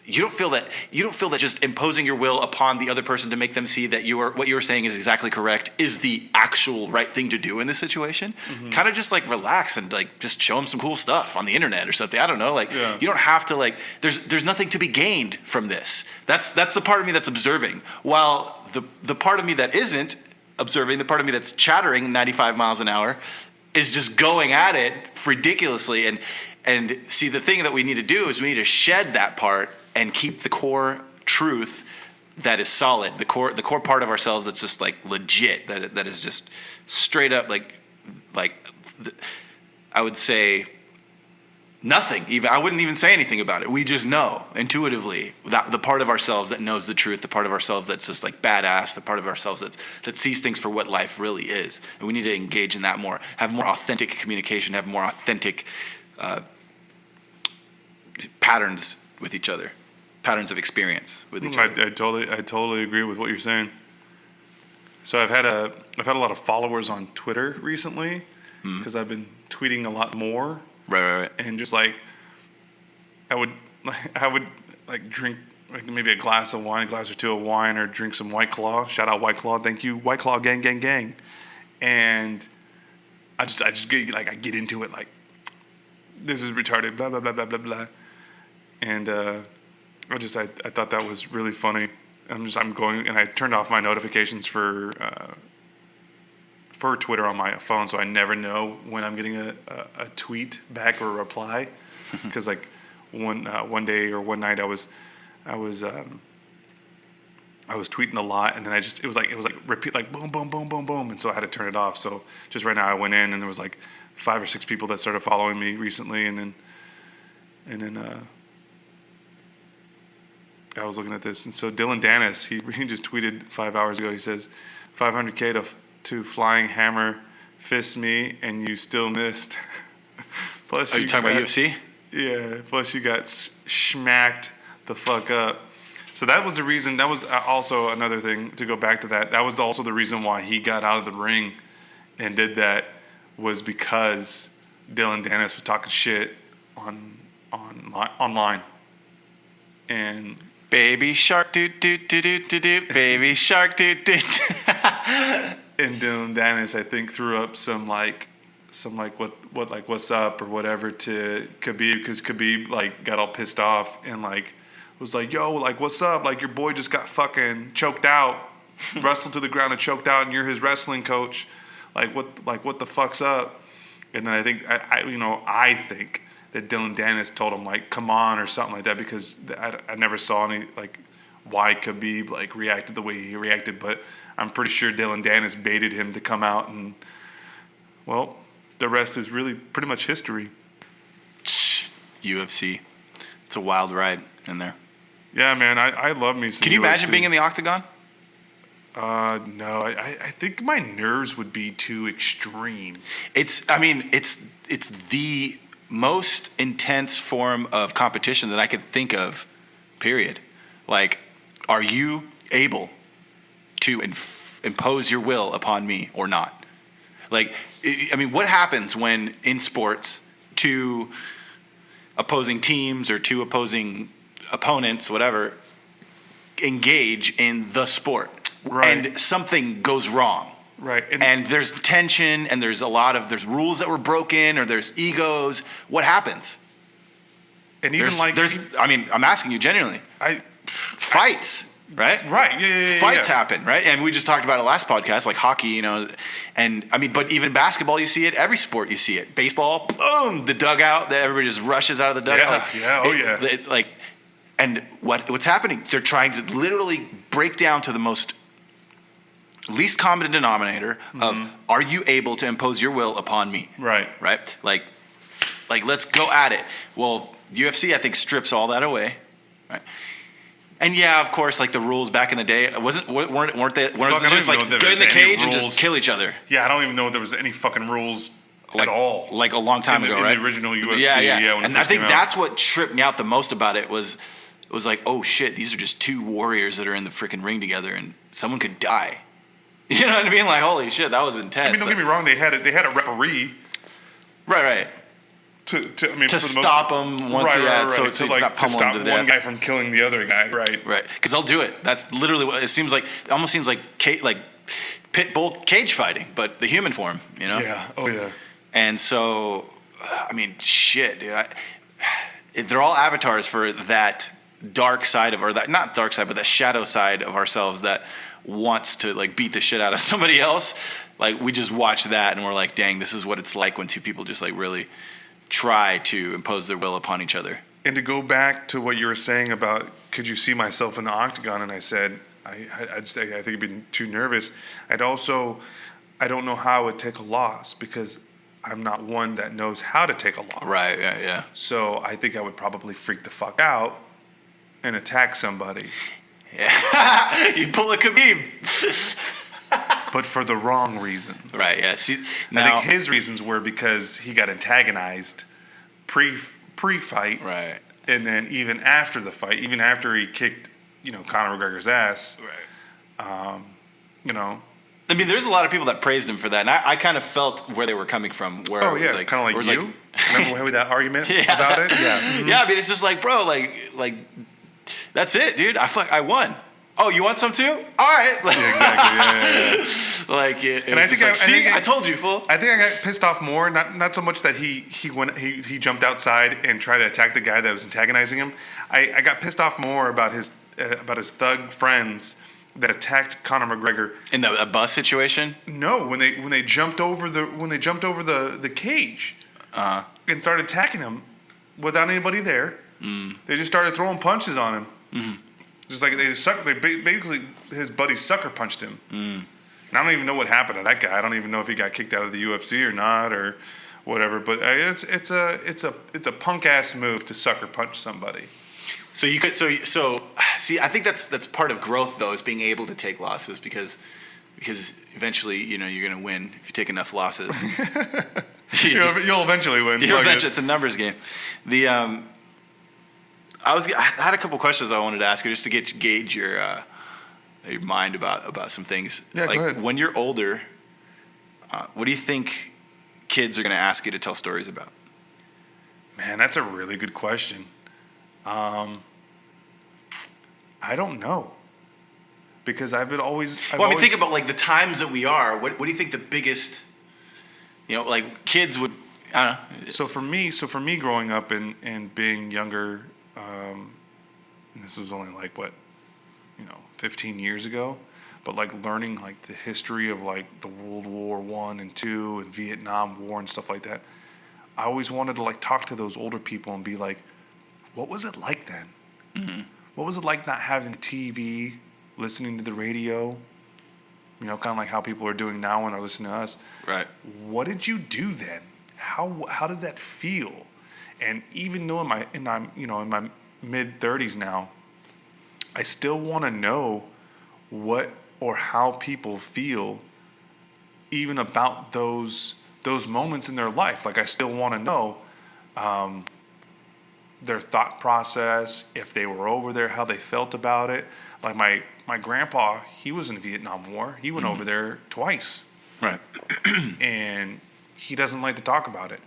you don't feel that just imposing your will upon the other person to make them see that what you're saying is exactly correct is the actual right thing to do in this situation. Kind of just like relax and like just show them some cool stuff on the internet or something. I don't know, like you don't have to like. There's nothing to be gained from this. That's the part of me that's observing, while the part of me that isn't observing, the part of me that's chattering 95 miles an hour, is just going at it ridiculously. And see, the thing that we need to do is we need to shed that part and keep the core truth that is solid, the core part of ourselves that's just like legit, that is just straight up like I would say nothing. Even I wouldn't even say anything about it. We just know intuitively that the part of ourselves that knows the truth, the part of ourselves that's just like badass, the part of ourselves that sees things for what life really is. And we need to engage in that more, have more authentic communication, have more authentic patterns with each other, patterns of experience with each other. I totally agree with what you're saying. So I've had a lot of followers on Twitter recently because I've been tweeting a lot more. Right. And just like I would like drink like maybe a glass of wine, a glass or two of wine, or drink some White Claw. Shout out White Claw, thank you, White Claw, gang. And I just get like I get into it like this is retarded, blah blah blah blah blah blah. And I thought that was really funny. I'm going and I turned off my notifications for Twitter on my phone, so I never know when I'm getting a tweet back or a reply. Because like one day or one night I was tweeting a lot, and then it was like repeat like boom boom boom boom boom, and so I had to turn it off. So just right now I went in and there was like 5 or 6 people that started following me recently, and then I was looking at this, and so Dylan Dennis he just tweeted 5 hours ago. He says 500K to flying hammer fist me, and you still missed. Plus, Are you talking about UFC? Yeah. Plus, you got smacked the fuck up. So that was the reason. That was also another thing to go back to that. That was also the reason why he got out of the ring and did that, was because Dylan Dennis was talking shit online. And Baby shark do do do do do do. Baby shark do do. And Dylan Dennis, I think, threw up some like what's up or whatever to Khabib, because Khabib like got all pissed off and like was like, yo, like what's up? Like your boy just got fucking choked out, wrestled to the ground and choked out, and you're his wrestling coach. Like what the fuck's up? And then I think I think that Dylan Dennis told him like come on or something like that, because I never saw any like why Khabib like reacted the way he reacted, but I'm pretty sure Dylan Dennis baited him to come out, and well, the rest is really pretty much history. UFC, it's a wild ride in there. Yeah, man, I love me some. Can you UFC. imagine being in the octagon? No, I think my nerves would be too extreme. It's the most intense form of competition that I could think of, period. Like, are you able to impose your will upon me or not? Like, I mean, what happens when in sports two opposing teams or two opposing opponents, whatever, engage in the sport, right, and something goes wrong? Right. And there's tension, and there's there's rules that were broken, or there's egos. What happens? And even I'm asking you genuinely. Fights, right? Right. Yeah. Fights happen, right? And we just talked about it last podcast, like hockey, and I mean, but even basketball, you see it. Every sport, you see it. Baseball, boom, the dugout. Everybody just rushes out of the dugout. Yeah. And what's happening? They're trying to literally break down to the most least common denominator of, are you able to impose your will upon me? Right. Like let's go at it. Well, UFC, I think, strips all that away, right? And yeah, of course, like the rules back in the day, weren't they just like get in the cage and just kill each other? Yeah, I don't even know if there was any fucking rules at all. Like a long time ago, right? In the original UFC, yeah. When and I think that's what tripped me out the most about it was like, oh shit, these are just two warriors that are in the freaking ring together, and someone could die. You know what I mean? Like, holy shit, that was intense. I mean, don't get me wrong, they had a referee. Right. To stop him once he had, so it's not pummeling him to death. One guy from killing the other guy, right? Because they'll do it. That's literally what it seems like. It almost seems like pit bull cage fighting, but the human form. Yeah. Oh yeah. And so, I mean, shit, dude. They're all avatars for that dark side not dark side, but that shadow side of ourselves that wants to like beat the shit out of somebody else. Like, we just watch that and we're like, dang, this is what it's like when two people just like really try to impose their will upon each other. And to go back to what you were saying about could you see myself in the octagon, and I said I think I'd be too nervous. I don't know how I would take a loss because I'm not one that knows how to take a loss. Right. Yeah. So I think I would probably freak the fuck out and attack somebody. Yeah. You pull a Khabib. But for the wrong reasons. Right. Yeah. See, I think his reasons were because he got antagonized pre-fight. Right. And then even after the fight, even after he kicked, Conor McGregor's ass. Right. I mean, there's a lot of people that praised him for that, and I kind of felt where they were coming from. Where it was like, kind of like you. Remember we had that argument about it? Yeah. Mm-hmm. Yeah. I mean, it's just like, bro, like that's it, dude. I won. Oh, you want some too? All right. Yeah, exactly. Yeah. Like, and I told you, fool. I think I got pissed off more, not so much that he jumped outside and tried to attack the guy that was antagonizing him. I got pissed off more about his thug friends that attacked Conor McGregor in the bus situation. No, when they jumped over the cage and started attacking him without anybody there. They just started throwing punches on him. Mm-hmm. Just like they basically his buddy sucker punched him. And I don't even know what happened to that guy. I don't even know if he got kicked out of the UFC or not or whatever. But it's a punk ass move to sucker punch somebody. So you could see. I think that's part of growth though, is being able to take losses because eventually you're gonna win if you take enough losses. You'll eventually win. It's a numbers game. I had a couple questions I wanted to ask you just to gauge your mind about some things. Yeah, like go ahead. When you're older, what do you think kids are going to ask you to tell stories about? Man, that's a really good question. I don't know. Because think about like the times that we are. What do you think the biggest, like kids would, I don't know. So for me growing up and being younger, and this was only like 15 years ago, but like learning like the history of like the World War I and II and Vietnam War and stuff like that, I always wanted to like talk to those older people and be like, what was it like then? Mm-hmm. What was it like not having TV, listening to the radio? Kind of like how people are doing now when they're listening to us. Right. What did you do then? How did that feel? And even though in my mid 30s now, I still want to know what or how people feel, even about those moments in their life. Like I still want to know their thought process, if they were over there, how they felt about it. Like my grandpa, he was in the Vietnam War. He went over there twice. Right. And he doesn't like to talk about it.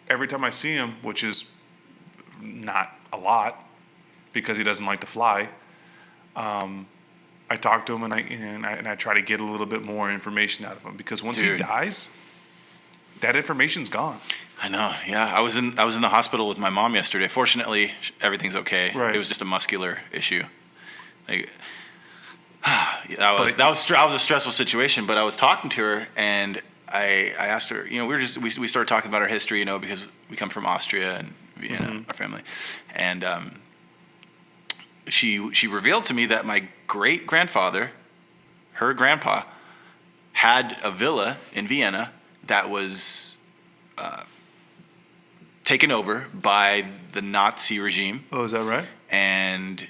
Every time I see him, which is not a lot because he doesn't like to fly, I talk to him and I try to get a little bit more information out of him because once he dies, that information's gone. I know. Yeah, I was in the hospital with my mom yesterday. Fortunately, everything's okay. Right. It was just a muscular issue. Like, that was a stressful situation. But I was talking to her and I asked her. We started talking about our history. Because we come from Austria and Vienna, our family, and she revealed to me that my great grandfather, her grandpa, had a villa in Vienna that was taken over by the Nazi regime. Oh, is that right? And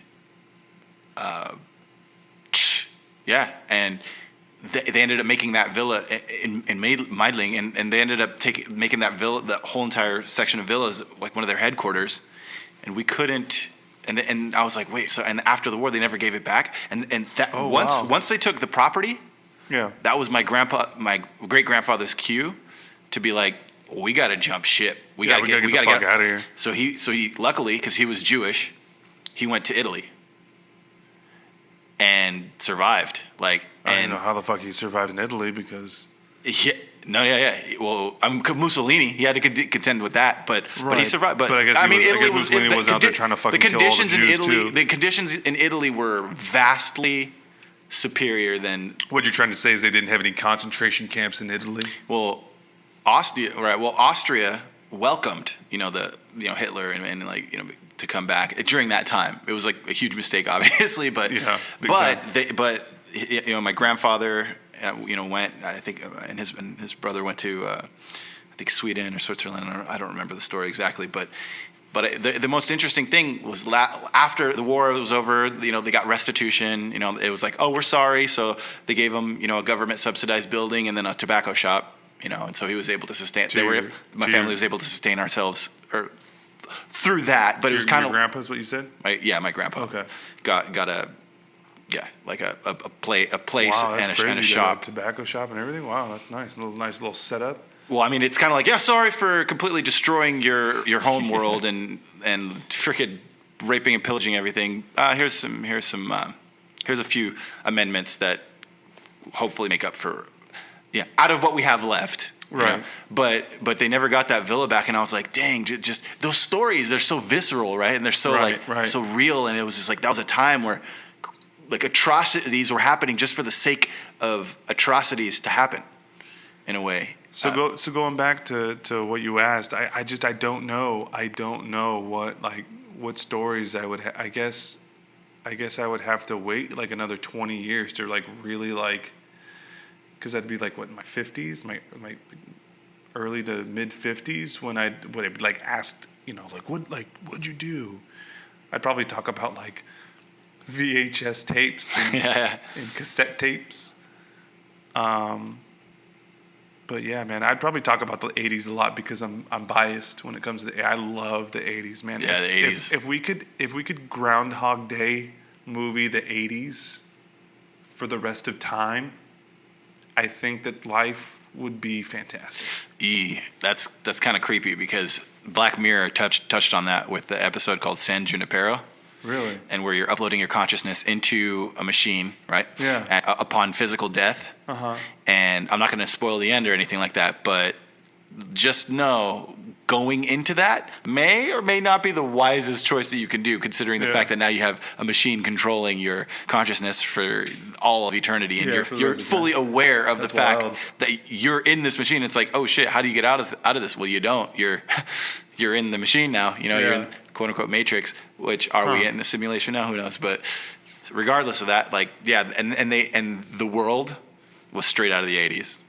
and they ended up making that villa in Meidling, and they ended up making that villa, the whole entire section of villas, like one of their headquarters, and we couldn't. And I was like, wait. So and after the war, they never gave it back. Once they took the property, that was my great grandfather's cue to be like, we got to jump ship. We got to get the fuck out of here. So he luckily, because he was Jewish, he went to Italy and survived. I don't know how the fuck he survived in Italy because. Well, Mussolini, he had to contend with that, but he survived. But I guess Mussolini was out there trying to fucking kill all the Jews too. The conditions in Italy were vastly superior than. What you're trying to say is they didn't have any concentration camps in Italy? Well, Austria welcomed Hitler and to come back during that time. It was like a huge mistake, obviously, but Yeah, big time. My grandfather, went. I think, and his brother went to, I think Sweden or Switzerland. I don't remember the story exactly, but the most interesting thing was after the war was over, they got restitution. It was like, oh, we're sorry. So they gave him, a government subsidized building and then a tobacco shop. And so he was able to sustain. My family was able to sustain ourselves through that. But it was kind of your grandpa's what you said. my grandpa. Okay. Got a place Wow, that's and crazy. a shop. Tobacco shop and everything. Wow, that's nice. Nice little setup. Well, I mean, it's kind of like, sorry for completely destroying your home world and freaking raping and pillaging everything. Here's a few amendments that hopefully make up for, out of what we have left. Right. But they never got that villa back, and I was like, dang, just those stories, they're so visceral, right? And they're so so real, and it was just like that was a time where like atrocities were happening just for the sake of atrocities to happen, in a way. So going back to what you asked, I don't know what stories I would I guess I would have to wait like another 20 years to like really like, because that'd be like what, in my 50s, my early to mid 50s when I would like asked, what'd you do? I'd probably talk about like VHS tapes and cassette tapes. But yeah, man, I'd probably talk about the 80s a lot because I'm biased when it comes to I love the 80s, man. Yeah, the 80s. If we could Groundhog Day movie the 80s for the rest of time, I think that life would be fantastic. That's kind of creepy because Black Mirror touched on that with the episode called San Junipero. Really? And where you're uploading your consciousness into a machine, right? Yeah. Upon physical death. Uh-huh. And I'm not going to spoil the end or anything like that, but just know going into that may or may not be the wisest choice that you can do, considering the fact that now you have a machine controlling your consciousness for all of eternity, and you're fully aware of the fact that you're in this machine. It's like, oh shit, how do you get out of this? Well, you don't. You're in the machine now. You're in quote unquote Matrix. Which are we in a simulation now? Who knows? But regardless of that, and the world was straight out of the 80s.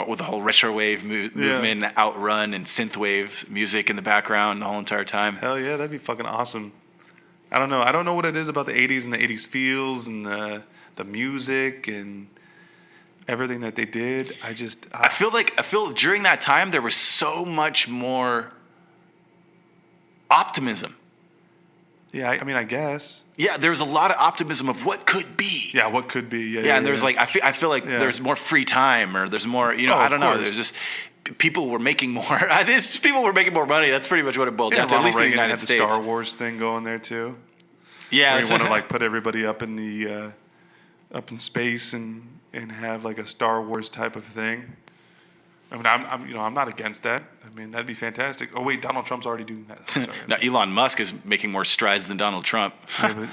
With the whole retro wave movement, Outrun and synthwave music in the background the whole entire time. Hell yeah, that'd be fucking awesome. I don't know what it is about the 80s and the 80s feels and the music and everything that they did. I feel during that time there was so much more optimism. Yeah, I mean, I guess. Yeah, there was a lot of optimism of what could be. Yeah, what could be. Yeah, and there's like I feel like there's more free time, or there's more, I don't know. There's just people were making more. People were making more money. That's pretty much what it boiled down to. At least in the United States. The Star Wars thing going there too. Yeah, where you want to like put everybody up in the up in space and have like a Star Wars type of thing. I mean, I'm not against that. I mean, that'd be fantastic. Oh wait, Donald Trump's already doing that. Sorry. Now Elon Musk is making more strides than Donald Trump. Yeah, but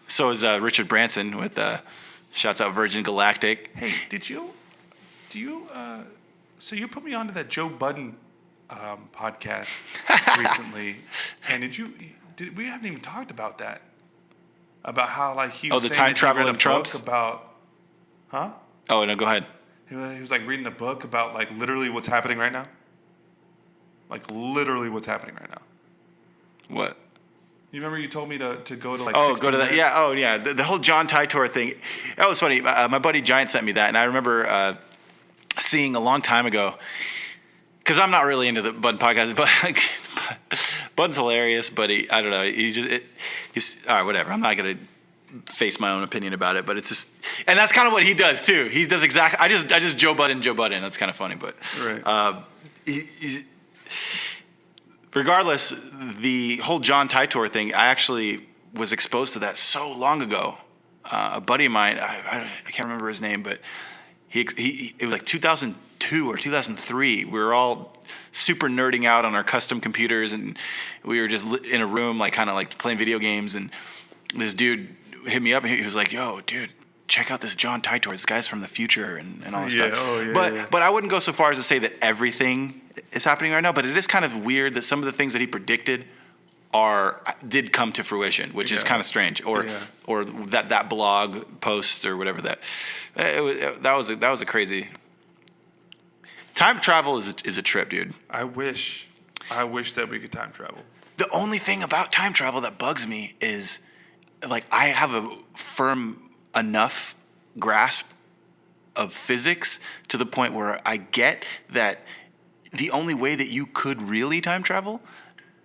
So is Richard Branson with shouts out Virgin Galactic. Hey, so you put me onto that Joe Budden podcast recently, and we haven't even talked about that. About how like he was the saying time that he traveling wrote a Trumps book about, huh? Oh no, go ahead. He was like reading a book about like literally what's happening right now. Like literally what's happening right now. What? You remember you told me to go to like. Oh, go to that. Yeah. Oh, yeah. The whole John Titor thing. That was funny. My buddy Giant sent me that, and I remember seeing a long time ago. Because I'm not really into the Bud podcast, but Bud's hilarious. But I don't know. He's all right. Whatever. I'm not gonna face my own opinion about it, but it's just, and that's kind of what he does too. He does exactly. I just Joe Budden. That's kind of funny, but right. Regardless, the whole John Titor thing, I actually was exposed to that so long ago. A buddy of mine, I can't remember his name, but it was like 2002 or 2003. We were all super nerding out on our custom computers, and we were just in a room, like kind of like playing video games. And this dude hit me up, and he was like, "Yo, dude, check out this John Titor. This guy's from the future and all this stuff." Oh, yeah, but I wouldn't go so far as to say that everything is happening right now. But it is kind of weird that some of the things that he predicted did come to fruition, which is Yeah. kind of strange. Or Yeah. or that blog post or whatever that was a crazy. Time travel is a trip, dude. I wish that we could time travel. The only thing about time travel that bugs me is, like, I have a firm enough grasp of physics to the point where I get that the only way that you could really time travel,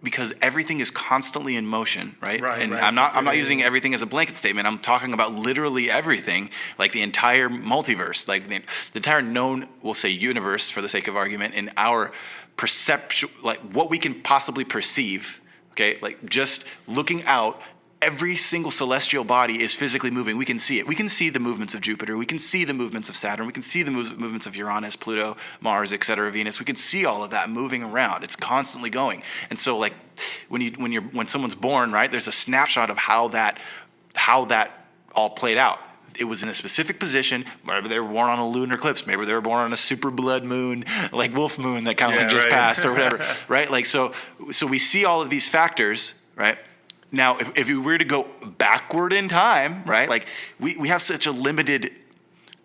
because everything is constantly in motion, right? Right, And right. I'm not Yeah, using yeah. everything as a blanket statement. I'm talking about literally everything, like the entire multiverse, like the entire known, we'll say, universe for the sake of argument, in our perception, like what we can possibly perceive. Okay, like just looking out, every single celestial body is physically moving. We can see it. We can see the movements of Jupiter. We can see the movements of Saturn. We can see the movements of Uranus, Pluto, Mars, etc., Venus. We can see all of that moving around. It's constantly going. And so, like, when someone's born, right, there's a snapshot of how that all played out. It was in a specific position. Maybe they were born on a lunar eclipse. Maybe they were born on a super blood moon, like Wolf Moon that kind of just right. passed or whatever, right? Like, so we see all of these factors, right? Now, if we were to go backward in time, right? Like, we have such a limited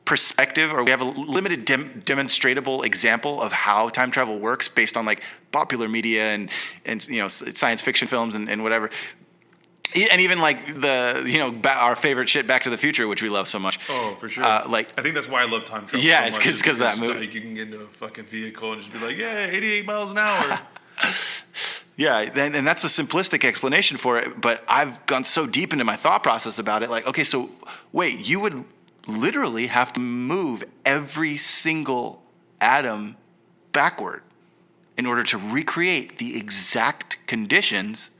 perspective, or we have a limited demonstrable example of how time travel works based on, like, popular media and science fiction films and whatever. And even, like, our favorite shit, Back to the Future, which we love so much. Oh, for sure. Like, I think that's why I love time travel. Yeah, so it's much, 'cause that movie. Like, you can get into a fucking vehicle and just be like, yeah, 88 miles an hour. yeah, and that's a simplistic explanation for it. But I've gone so deep into my thought process about it. Like, okay, so wait, you would literally have to move every single atom backward in order to recreate the exact conditions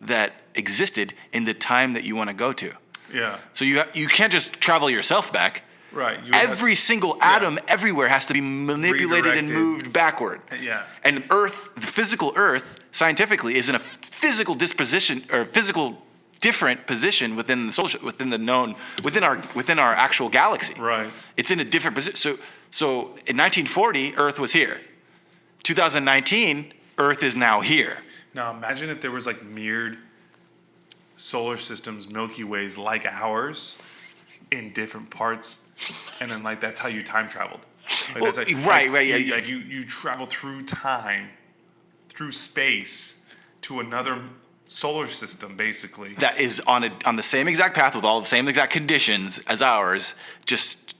that existed in the time that you want to go to. Yeah. So you can't just travel yourself back. Right. Every single atom everywhere has to be manipulated and Redirected. moved backward. Yeah. And Earth, the physical Earth, scientifically, is in a physical disposition or physical different position within our actual galaxy. Right. It's in a different position. So in 1940, Earth was here. 2019, Earth is now here. Now imagine if there was, like, mirrored solar systems, Milky Ways like ours, in different parts, and then, like, that's how you time traveled. Like, Well, that's right, yeah. Like you travel through time, through space, to another solar system, basically. That is on the same exact path with all the same exact conditions as ours, just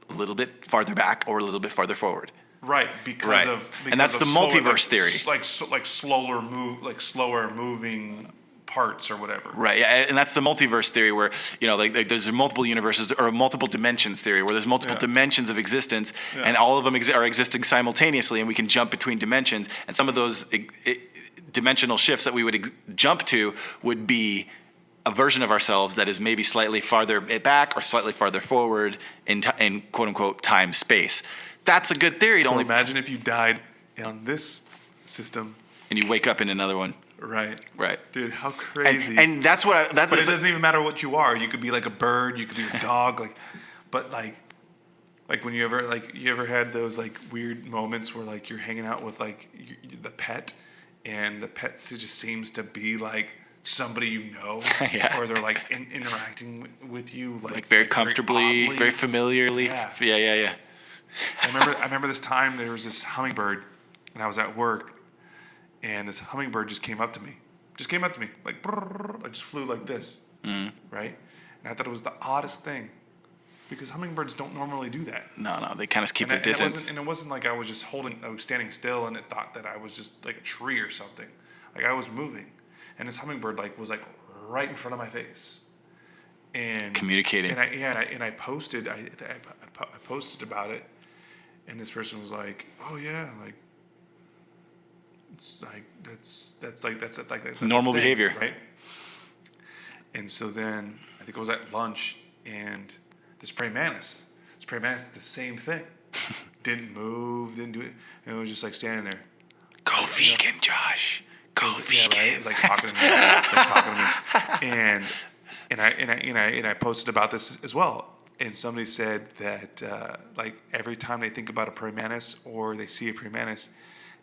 a little bit farther back or a little bit farther forward. Right, because And that's the multiverse theory. Like slower moving parts or whatever. Right, yeah, and that's the multiverse theory where, like there's multiple universes or multiple dimensions theory where there's multiple dimensions of existence and all of them are existing simultaneously, and we can jump between dimensions, and some of those dimensional shifts that we would jump to would be a version of ourselves that is maybe slightly farther back or slightly farther forward in quote unquote time space. That's a good theory. So imagine if you died on this system and you wake up in another one. Right. Right. Dude, how crazy. And that's what but it doesn't even matter what you are. You could be like a bird, you could be a dog, but when you ever had those, like, weird moments where, like, you're hanging out with, like, the pet, and the pet just seems to be like somebody you know, Yeah. or they're, like, interacting with you like very comfortably, very familiarly. Yeah. I remember this time there was this hummingbird, and I was at work, and this hummingbird just came up to me. Like, brrr, I just flew like this, right? And I thought it was the oddest thing, because hummingbirds don't normally do that. No, they kind of keep their distance. And it wasn't like I was standing still, and it thought that I was just like a tree or something. Like, I was moving, and this hummingbird, like, was, like, right in front of my face. And communicating. And I posted. I posted about it. And this person was like, "Oh yeah, like, it's like that's normal behavior, right?" And so then I think it was at lunch, and this praying mantis did the same thing. Didn't move, didn't do it, and it was just, like, standing there. Go vegan, Josh. Go vegan. Yeah, right. It was like talking to me. And I posted about this as well. And somebody said that, like, every time they think about a praying mantis or they see a praying mantis,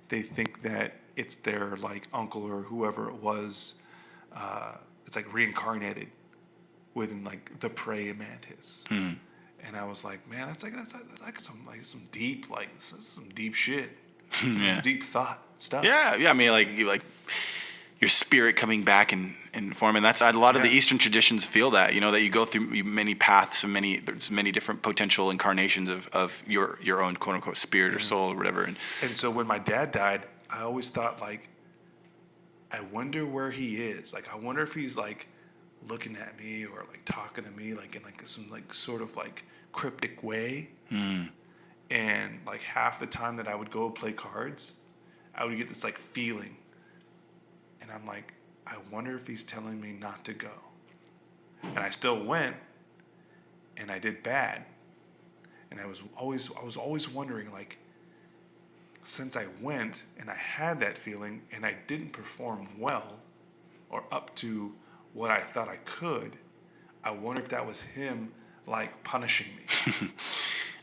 they think that it's their, like, uncle or whoever it was, it's like reincarnated within like the praying mantis. And I was like, man, that's like some deep this is some deep shit, some deep thought stuff. Yeah. I mean, like your spirit coming back in form, and that's a lot of the Eastern traditions feel that, you know, that you go through many paths and there's many different potential incarnations of your own quote unquote spirit or soul or whatever. And so when my dad died, I always thought like, I wonder where he is. Like, I wonder if he's like looking at me or like talking to me like in like some like sort of like cryptic way. And like half the time that I would go play cards, I would get this like feeling, and I'm like, I wonder if he's telling me not to go. And I still went, and I did bad. And I was always wondering, like, since I went and I had that feeling and I didn't perform well or up to what I thought I could, I wonder if that was him like punishing me.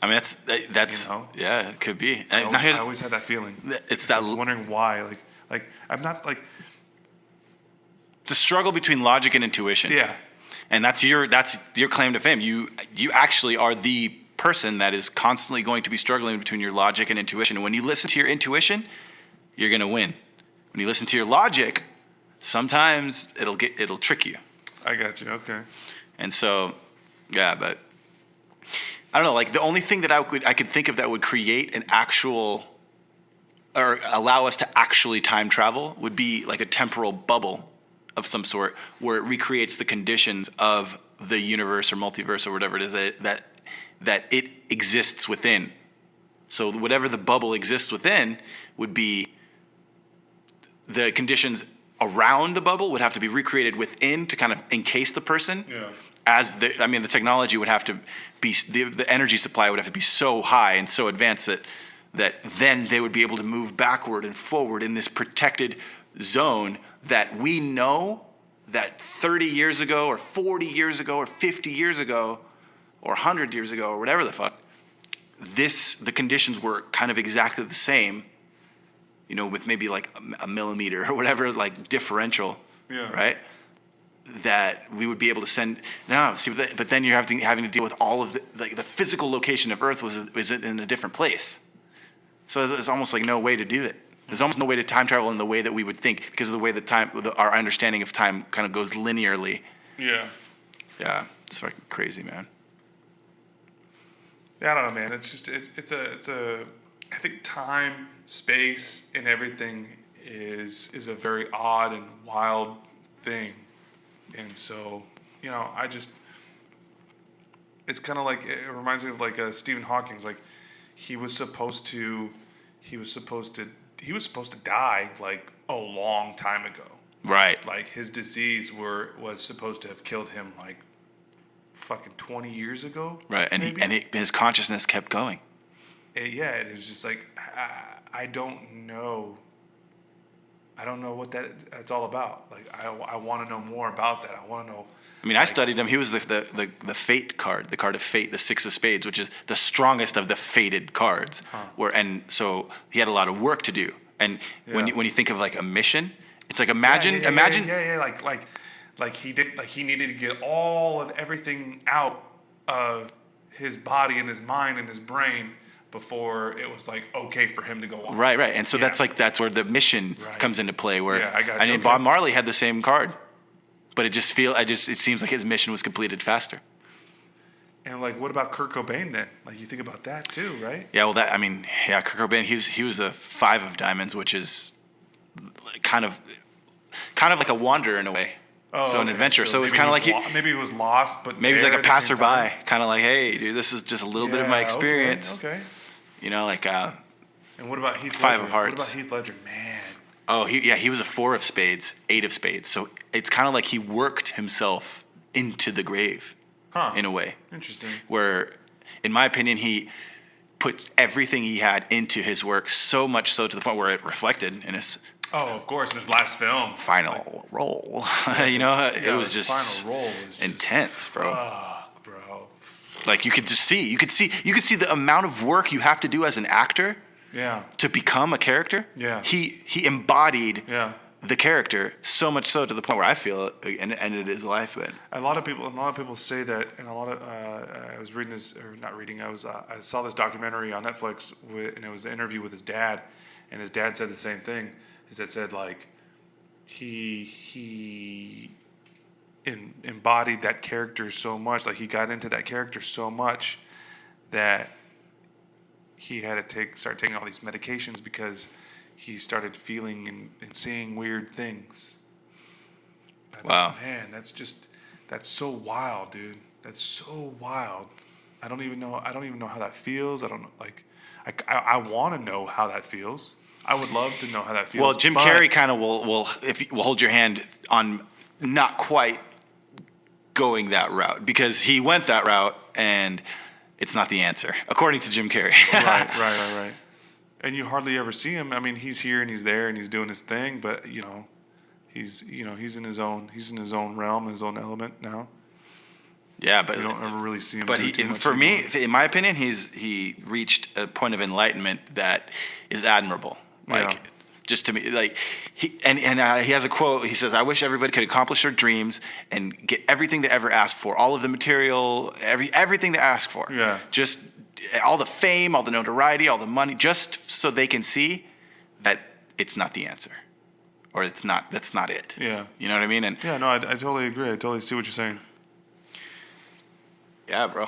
I mean, that's you know? Yeah, it could be. I always had that feeling. It's that I was wondering why. Like I'm not like the struggle between logic and intuition. Yeah. And that's your claim to fame. You actually are the person that is constantly going to be struggling between your logic and intuition. And when you listen to your intuition, you're going to win. When you listen to your logic, sometimes it'll trick you. I got you. Okay. And so, yeah, but I don't know. Like the only thing that I could think of that would create an actual or allow us to actually time travel would be like a temporal bubble of some sort where it recreates the conditions of the universe or multiverse or whatever it is that it exists within. So whatever the bubble exists within would be the conditions around the bubble would have to be recreated within to kind of encase the person. Yeah. The technology would have to be, the energy supply would have to be so high and so advanced that then they would be able to move backward and forward in this protected zone that we know that 30 years ago or 40 years ago or 50 years ago or 100 years ago or whatever the fuck, the conditions were kind of exactly the same, you know, with maybe like a millimeter or whatever, like differential, right? That we would be able to send. No, see, but then you're having to deal with all of the physical location of Earth was in a different place. So there's almost like no way to do it. There's almost no way to time travel in the way that we would think because of the way that our understanding of time kind of goes linearly. Yeah. Yeah, it's fucking crazy, man. Yeah, I don't know, man. It's just it's a I think time, space, and everything is a very odd and wild thing. And so, you know, it's kind of like, it reminds me of like Stephen Hawking's, like he was supposed to die like a long time ago. Right. Like his disease was supposed to have killed him like fucking 20 years ago. Right. And his consciousness kept going. It was just like, I don't know what that's all about. Like, I want to know more about that. I want to know. I mean, I studied him. He was the fate card, the card of fate, the Six of Spades, which is the strongest of the fated cards. And so he had a lot of work to do. And when you think of like a mission, it's like imagine. Like he needed to get all of everything out of his body and his mind and his brain before it was like okay for him to go on. Right. And so that's where the mission comes into play. Where I got you. And Bob Marley had the same card, but it seems like his mission was completed faster. And like, what about Kurt Cobain then? Like, you think about that too, right? Yeah. Well, Kurt Cobain, he was a 5 of diamonds, which is kind of like a wanderer in a way. So an adventure. So it's kind of like maybe he was lost, but maybe he's like a passerby, kind of like, hey, dude, this is just a little bit of my experience. Okay. You know, like. And what about Heath Ledger? 5 of Hearts. What about Heath Ledger? Man. Oh, he was a 4 of spades, 8 of spades. So it's kind of like he worked himself into the grave, in a way. Interesting. Where, in my opinion, he put everything he had into his work, so much so to the point where it reflected in his. Oh, of course, in his last film. Final role. You know, it was just final role was intense, bro. Fuck, bro. Like you could see the amount of work you have to do as an actor. Yeah. To become a character. Yeah. He embodied. Yeah. the character so much so to the point where I feel it ended his life. But A lot of people say that, and a lot of I was reading this, or not reading. I saw this documentary on Netflix, and it was an interview with his dad, and his dad said the same thing. His dad said like he embodied that character so much, like he got into that character so much that he had to start taking all these medications because he started feeling and seeing weird things. Wow. Man, that's so wild, dude. That's so wild. I don't even know how that feels. I don't know, like, I want to know how that feels. I would love to know how that feels. well, Jim Carrey kind of will hold your hand on not quite going that route, because he went that route and it's not the answer, according to Jim Carrey. Right. And you hardly ever see him. I mean, he's here and he's there and he's doing his thing, but he's in his own realm, his own element now. Yeah, but You don't ever really see him. But do too much for me, anymore. in my opinion, he reached a point of enlightenment that is admirable. Like, Yeah. just to me, like he has a quote. He says, "I wish everybody could accomplish their dreams and get everything they ever asked for, all of the material, everything they ask for. Yeah. Just all the fame, all the notoriety, all the money, just so they can see that it's not the answer, or that's not it. Yeah. You know what I mean? And Yeah, no, I totally agree. I totally see what you're saying. yeah, bro,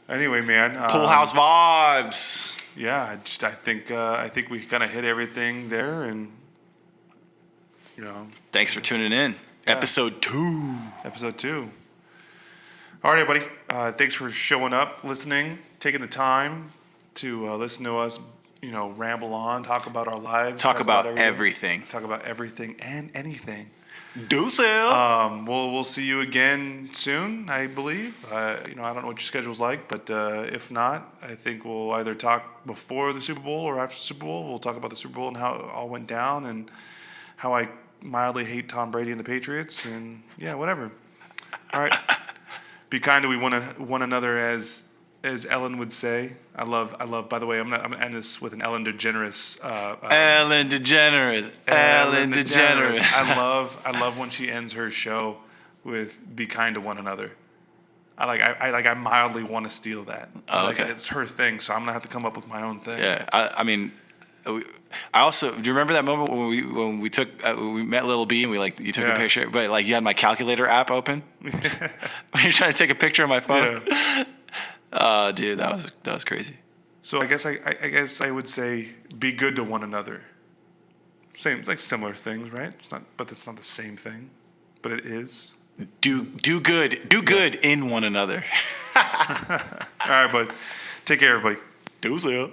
Anyway, man. Pool House vibes. Yeah, I think we kind of hit everything there, and Thanks for tuning in. Yeah. Episode 2. episode 2. All right, everybody. Thanks for showing up, listening, taking the time to listen to us, ramble on, talk about our lives, Talk about everything. talk about everything and anything. Do so. We'll see you again soon, I believe. I don't know what your schedule's like, but if not, I think we'll either talk before the Super Bowl or after the Super Bowl. We'll talk about the Super Bowl and how it all went down and how I mildly hate Tom Brady and the Patriots, and yeah, whatever. All right. Be kind to one another, as Ellen would say. I love. By the way, I'm gonna end this with an Ellen DeGeneres. Ellen DeGeneres. Ellen DeGeneres. I love when she ends her show with "Be kind to one another." I mildly want to steal that. Oh, okay. It's her thing, so I'm gonna have to come up with my own thing. Yeah, I mean, I also, do you remember that moment when we took we met Lil B and you took a Yeah. picture, but you had my calculator app open when you're trying to take a picture of my phone. Yeah. Oh, dude, that was crazy. So I guess I would say be good to one another. Same, it's like similar things, right? It's not, but it's not the same thing, but it is. Do good in one another. All right, bud. Take care, everybody. Do so.